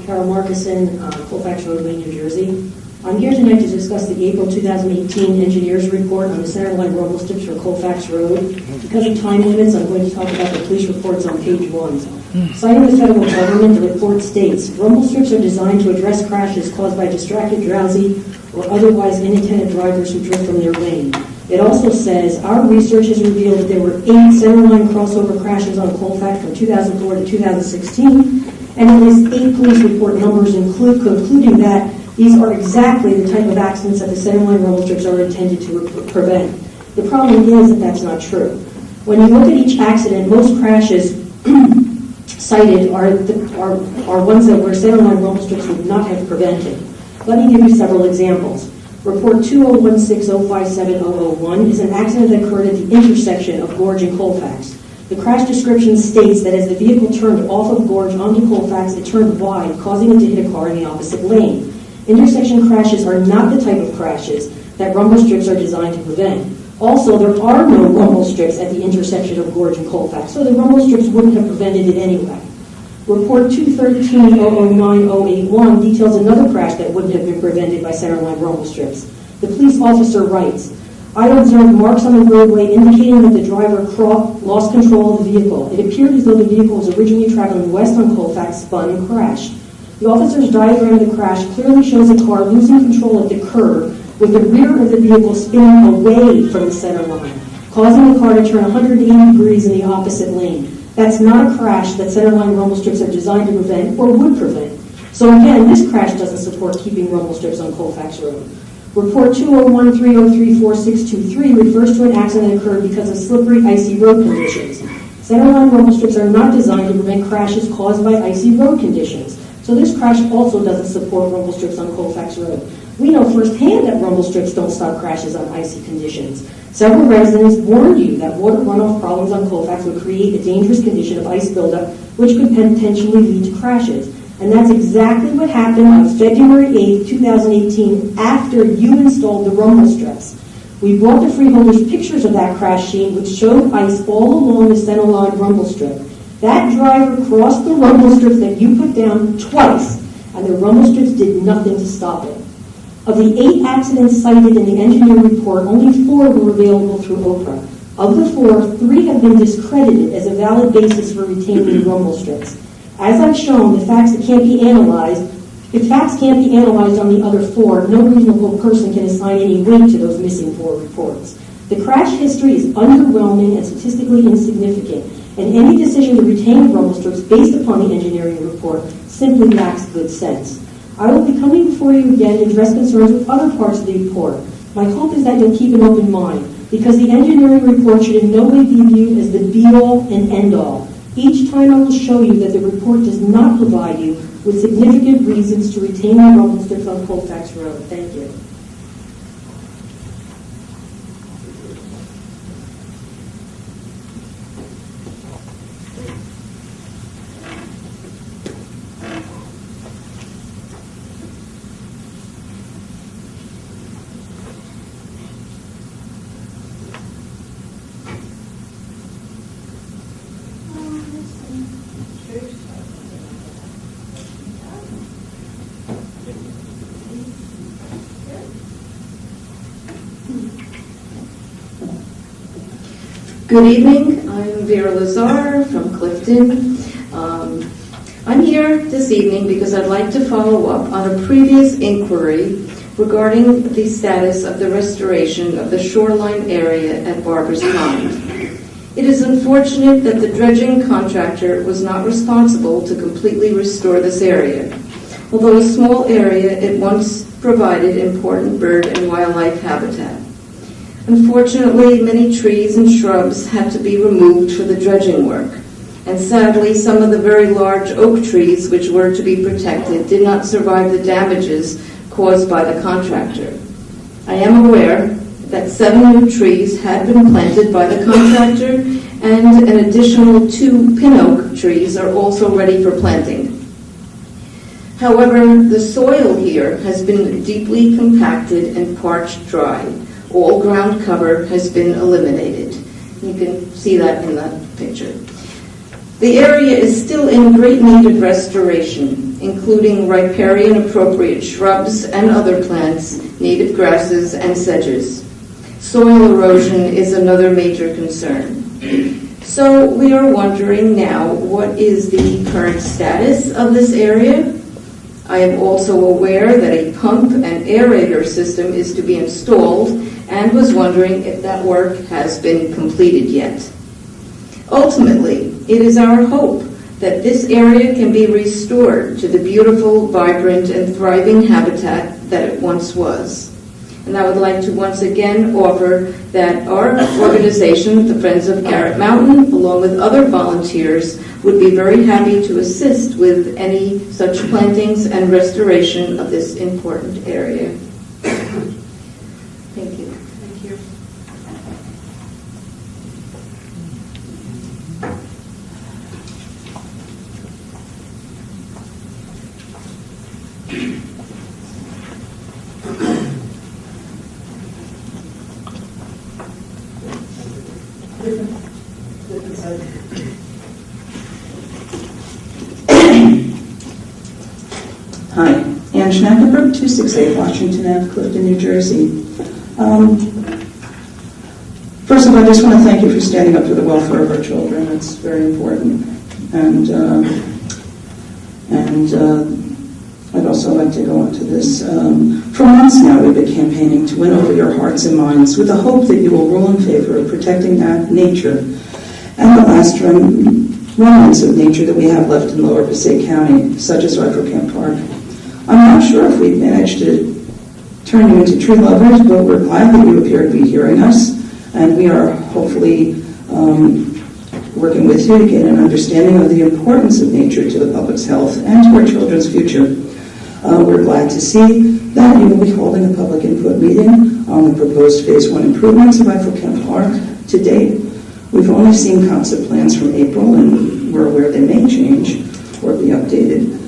Carol Markison, Colfax Road, Wayne, New Jersey. I'm here tonight to discuss the April 2018 engineer's report on the centerline rumble strips for Colfax Road. Because of time limits, I'm going to talk about the police reports on page 1. Citing the federal government, the report states, rumble strips are designed to address crashes caused by distracted, drowsy, or otherwise inattentive drivers who drift from their lane. It also says, our research has revealed that there were 8 centerline crossover crashes on Colfax from 2004 to 2016, and it lists 8 police report numbers, concluding that these are exactly the type of accidents that the centerline rumble strips are intended to prevent. The problem is that that's not true. When you look at each accident, most crashes cited are ones that where centerline rumble strips would not have prevented. Let me give you several examples. Report 2016057001 is an accident that occurred at the intersection of Gorge and Colfax. The crash description states that as the vehicle turned off of Gorge onto Colfax, it turned wide, causing it to hit a car in the opposite lane. Intersection crashes are not the type of crashes that rumble strips are designed to prevent. Also, there are no rumble strips at the intersection of Gorge and Colfax, so the rumble strips wouldn't have prevented it anyway. Report 213-009-081 details another crash that wouldn't have been prevented by centerline rumble strips. The police officer writes, I observed marks on the roadway indicating that the driver lost control of the vehicle. It appeared as though the vehicle was originally traveling west on Colfax, spun, and crashed. The officer's diagram of the crash clearly shows a car losing control at the curb with the rear of the vehicle spinning away from the center line, causing the car to turn 180 degrees in the opposite lane. That's not a crash that centerline rumble strips are designed to prevent or would prevent. So again, this crash doesn't support keeping rumble strips on Colfax Road. Report 201-303-4623 refers to an accident that occurred because of slippery, icy road conditions. Centerline rumble strips are not designed to prevent crashes caused by icy road conditions. So this crash also doesn't support rumble strips on Colfax Road. We know firsthand that rumble strips don't stop crashes on icy conditions. Several residents warned you that water runoff problems on Colfax would create a dangerous condition of ice buildup, which could potentially lead to crashes. And that's exactly what happened on February 8, 2018, after you installed the rumble strips. We brought the freeholders pictures of that crash scene, which showed ice all along the centerline rumble strip. That driver crossed the rumble strips that you put down twice, and the rumble strips did nothing to stop it. Of the 8 accidents cited in the engineer report, only 4 were available through Oprah. Of the 4, 3 have been discredited as a valid basis for retaining rumble strips. As I've shown, if facts can't be analyzed on the other 4, no reasonable person can assign any weight to those missing 4 reports. The crash history is underwhelming and statistically insignificant, and any decision to retain rumble strips based upon the engineering report simply lacks good sense. I will be coming before you again to address concerns with other parts of the report. My hope is that you'll keep an open mind, because the engineering report should in no way be viewed as the be-all and end-all. Each time I will show you that the report does not provide you with significant reasons to retain the rumble strips on Colfax Road. Thank you. Good evening. I'm Vera Lazar from Clifton. I'm here this evening because I'd like to follow up on a previous inquiry regarding the status of the restoration of the shoreline area at Barber's Pond. It is unfortunate that the dredging contractor was not responsible to completely restore this area. Although a small area, it once provided important bird and wildlife habitat. Unfortunately, many trees and shrubs had to be removed for the dredging work, and sadly, some of the very large oak trees which were to be protected did not survive the damages caused by the contractor. I am aware that 7 new trees had been planted by the contractor, and an additional 2 pin oak trees are also ready for planting. However, the soil here has been deeply compacted and parched dry. All ground cover has been eliminated. You can see that in the picture. The area is still in great need of restoration, including riparian appropriate shrubs and other plants, native grasses and sedges. Soil erosion is another major concern. So we are wondering now, what is the current status of this area? I am also aware that a pump and aerator system is to be installed and was wondering if that work has been completed yet. Ultimately, it is our hope that this area can be restored to the beautiful, vibrant, and thriving habitat that it once was. And I would like to once again offer that our organization, the Friends of Garrett Mountain, along with other volunteers, would be very happy to assist with any such plantings and restoration of this important area. Thank you. Thank you. Hi, Ann Schnackenberg, 268 Washington Ave, Clifton, New Jersey. First of all, I just want to thank you for standing up for the welfare of our children. It's very important. And I'd also like to go into this. For months now, we've been campaigning to win over your hearts and minds with the hope that you will rule in favor of protecting nature and the last remnants of nature that we have left in Lower Passaic County, such as Rifle Camp Park. I'm not sure if we've managed to turn you into tree lovers, but we're glad that you appear to be hearing us, and we are hopefully working with you to get an understanding of the importance of nature to the public's health and to our children's future. We're glad to see that you will be holding a public input meeting on the proposed Phase 1 improvements of Rifle Camp Park. To date, we've only seen concept plans from April, and we're aware they may change or be updated.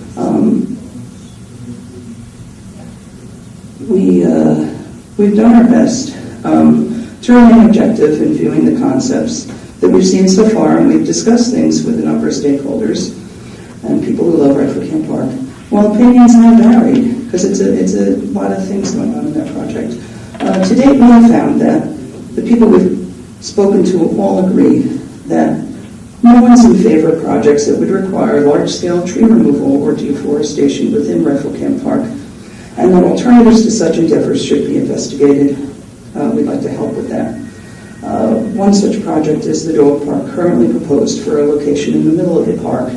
We've done our best to remain objective in viewing the concepts that we've seen so far, and we've discussed things with a number of stakeholders and people who love Rifle Camp Park. Well, opinions have varied because it's a lot of things going on in that project. To date, we have found that the people we've spoken to all agree that no one's in favor of projects that would require large-scale tree removal or deforestation within Rifle Camp Park, and that alternatives to such endeavors should be investigated. We'd like to help with that. One such project is the dog park currently proposed for a location in the middle of the park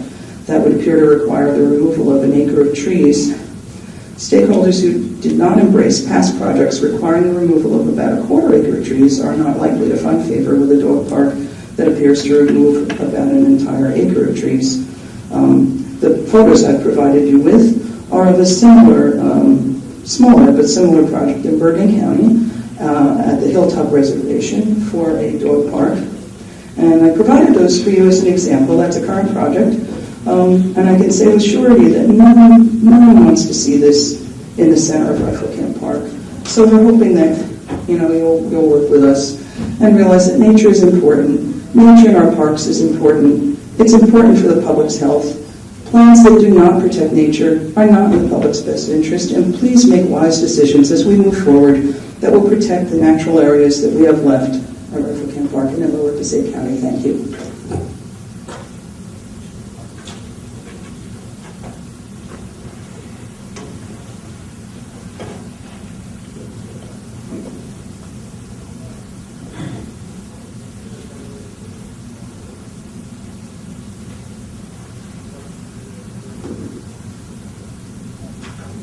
that would appear to require the removal of an acre of trees. Stakeholders who did not embrace past projects requiring the removal of about a quarter acre of trees are not likely to find favor with a dog park that appears to remove about an entire acre of trees. The photos I've provided you with are of a similar, smaller but similar project in Bergen County at the Hilltop Reservation for a dog park. And I provided those for you as an example. That's a current project. And I can say with surety that no one wants to see this in the center of Rifle Camp Park. So we're hoping that you'll work with us and realize that nature is important. Nature in our parks is important. It's important for the public's health. Plans that do not protect nature are not in the public's best interest, and please make wise decisions as we move forward that will protect the natural areas that we have left at Rifle Camp Park and in Lower Passaic County. Thank you.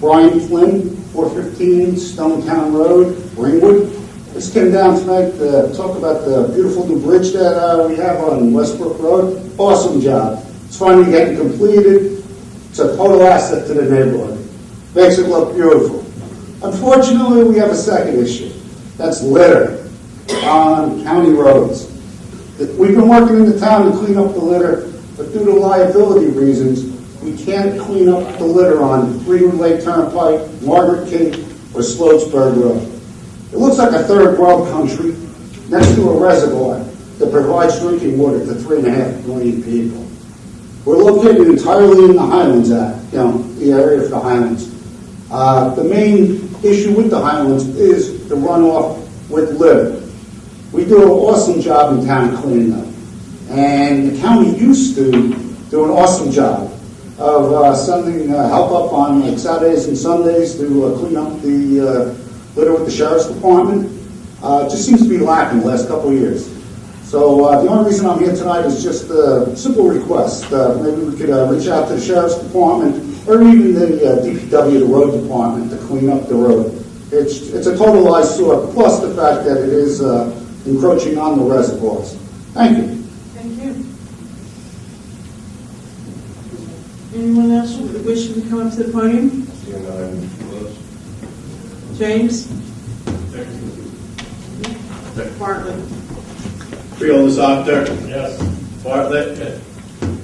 Brian Flynn, 415 Stonetown Road, Ringwood. Just came down tonight to talk about the beautiful new bridge that we have on Westbrook Road. Awesome job. It's finally getting completed. It's a total asset to the neighborhood. Makes it look beautiful. Unfortunately, we have a second issue. That's litter on county roads. We've been working in the town to clean up the litter, but due to liability reasons, we can't clean up the litter on Greenwood Lake Turnpike, Margaret King, or Sloatsburg Road. It looks like a third world country next to a reservoir that provides drinking water to 3.5 million people. We're located entirely in the Highlands Act, the area of the Highlands. The main issue with the Highlands is the runoff with litter. We do an awesome job in town cleaning up. And the county used to do an awesome job of sending help up on like Saturdays and Sundays to clean up the litter with the sheriff's department. Just seems to be lacking the last couple of years. So the only reason I'm here tonight is just a simple request. Maybe we could reach out to the sheriff's department or even the DPW, the road department, to clean up the road. It's a total eyesore, plus the fact that it is encroaching on the reservoirs. Thank you. Thank you. Anyone else wishing to come up to the podium? James? Bartlett? Freeholders, Actor. Yes. Bartlett. Yes.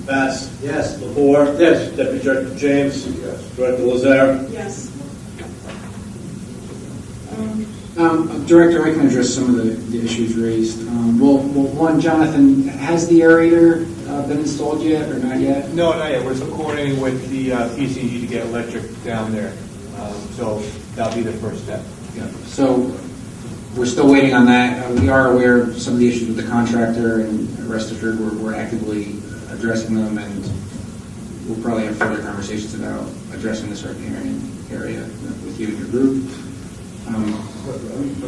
Bass. Yes. Lepore. Yes. Deputy Director James. Yes. Director Lazare. Yes. Director, I can address some of the issues raised. Well, one, Jonathan, has the aerator been installed yet or not yet? No, not yet. We're still coordinating with the PCG to get electric down there. So that'll be the first step. Yeah. So we're still waiting on that. We are aware of some of the issues with the contractor, and rest assured we're actively addressing them, and we'll probably have further conversations about addressing the circuit area with you and your group. I'm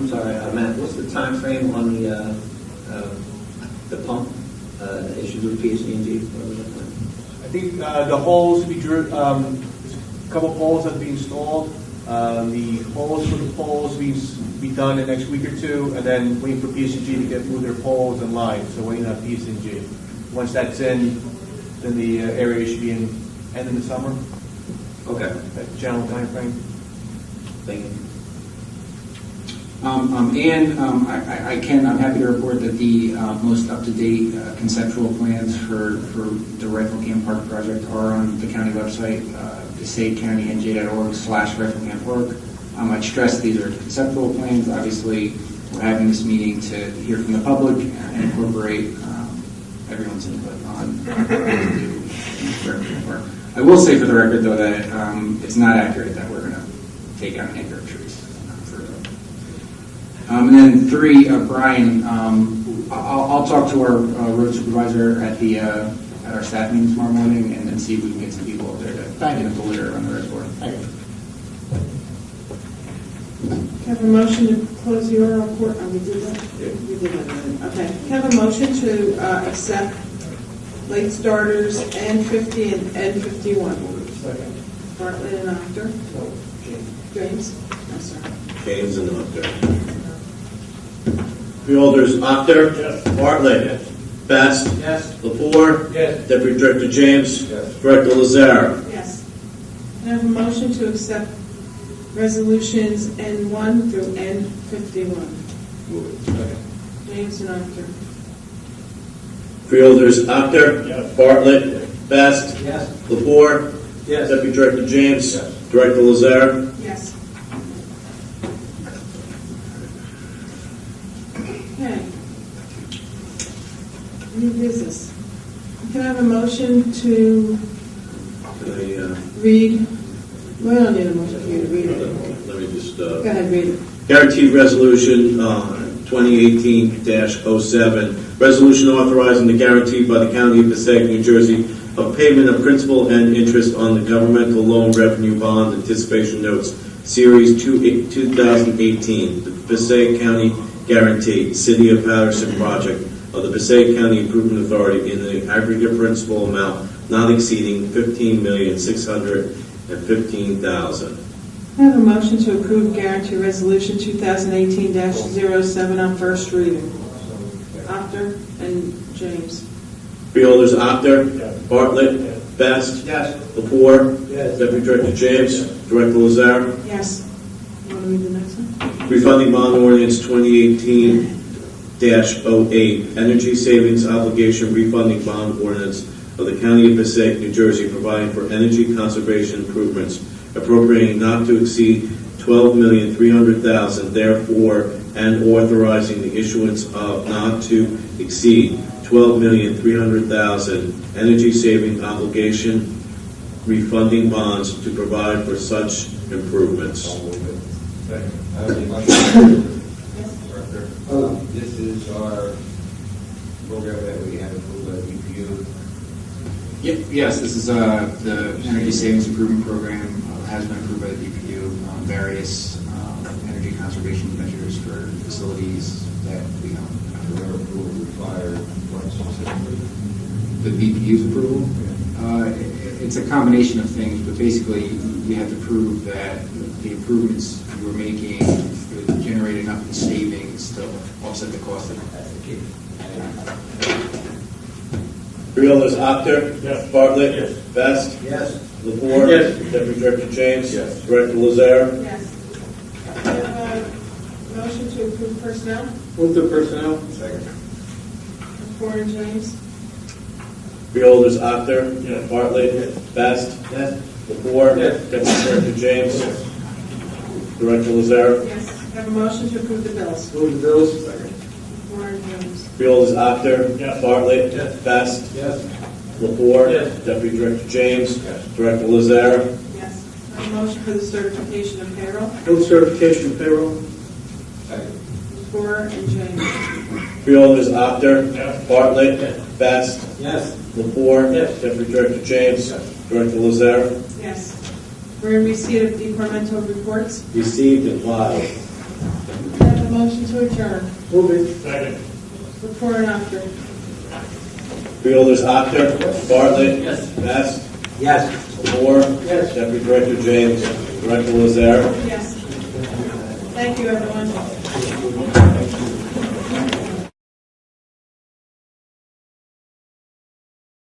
sorry, Matt, what's the time frame on the pump issues with PSE&G? I think the holes be a couple poles that be installed. The holes for the poles be done in the next week or two, and then waiting for PSE&G to get move their poles in line. So waiting on PSE&G. Once that's in, then the area should be in end of the summer. Okay. That general time frame. Thank you. I'm happy to report that the most up-to-date conceptual plans for the Rifle Camp Park project are on the county website, PassaiccOuntyNJ.org/Rifle Camp Park. I'd stress these are conceptual plans. Obviously, we're having this meeting to hear from the public and incorporate everyone's input on what to do in Rifle Camp Park. I will say for the record, though, that it's not accurate that we're going to take out an acre of trees. And then three, Brian, I'll talk to our road supervisor at our staff meeting tomorrow morning and then see if we can get some people up there to get up the litter on the reservoir. Thank you. Have a motion to close the oral report? Oh, we did that? Yeah. We did that. Okay. Have a motion to accept late starters N50 and N51. Second. Bartlett and Actor. No. James? No, sir. James and Actor. Freeholders, Actor. Yes. Bartlett. Yes. Best. Yes. Lepore. Yes. Deputy Director James. Yes. Director Lazare. Yes. I have a motion to accept resolutions N1 through N51. Move it. Second. James and Actor. Freeholders, Actor. Yes. Bartlett. Yes. Best. Yes. Lepore. Yes. Deputy Director James. Yes. Director Lazare. Yes. Okay. New business. Can I have a motion to read? We don't need a motion for you to read it. Let me just... Go ahead, read it. Guaranteed Resolution 2018-07, resolution authorizing the guarantee by the County of Passaic, New Jersey, of payment of principal and interest on the governmental loan revenue bond anticipation notes, Series 2018, the Passaic County Guarantee, City of Patterson project of the Passaic County Improvement Authority in the aggregate principal amount not exceeding $15,615,000. I have a motion to approve guarantee resolution 2018-07 on first reading. Actor and James. Freeholders, Actor. Yes. Bartlett. Yes. Best. Yes. Lepore. Yes. Deputy Director James. Yes. Director Lazare. Yes. You want to read the next one? Refunding bond ordinance 2018-08, energy savings obligation refunding bond ordinance of the County of Passaic, New Jersey, providing for energy conservation improvements, appropriating not to exceed $12,300,000, therefore and authorizing the issuance of not to exceed $12,300,000 energy-saving obligation refunding bonds to provide for such improvements. This is our program that we have approved by EPU. Yes, this is the Energy Savings Improvement Program has been approved by the DPU. Various energy conservation measures for facilities that we own. Their approval required what specifically? The DPU's approval? It's a combination of things, but basically you have to prove that the improvements you were making would generate enough savings to offset the cost of it. Freeholders, Actor. Yes. Bartlett. Yes. Best. Yes. Lepore. Yes. Deputy Director James. Yes. Director Lazare. Yes. We have a motion to approve personnel. Move to personnel. Second. Ford and James. Freeholders, Actor. Yes. Bartlett. Yes. Best. Yes. Lepore. Yes. Deputy Director James. Yes. Director Lazare. Yes. We have a motion to approve the bills. Move the bills. Second. Ford and James. Freeholders, Actor. Yes. Bartlett. Yes. Best. Yes. Lepore. Yes. Deputy Director James. Yes. Director Lazare. Yes. We have a motion for the certification of payroll. Move certification of payroll. Second. Ford and James. Freeholders, Actor. Yes. Bartlett. Yes. Best. Yes. Lepore. Yes. Deputy Director James. Yes. Director Lazare. Yes. We're in receipt of departmental reports. Received and filed. We have a motion to adjourn. Move it. Second. Before and after. Freeholders, Actor. Bartlett. Yes. Best. Yes. Lepore. Yes. Deputy Director James. Director Lazare. Yes. Thank you, everyone.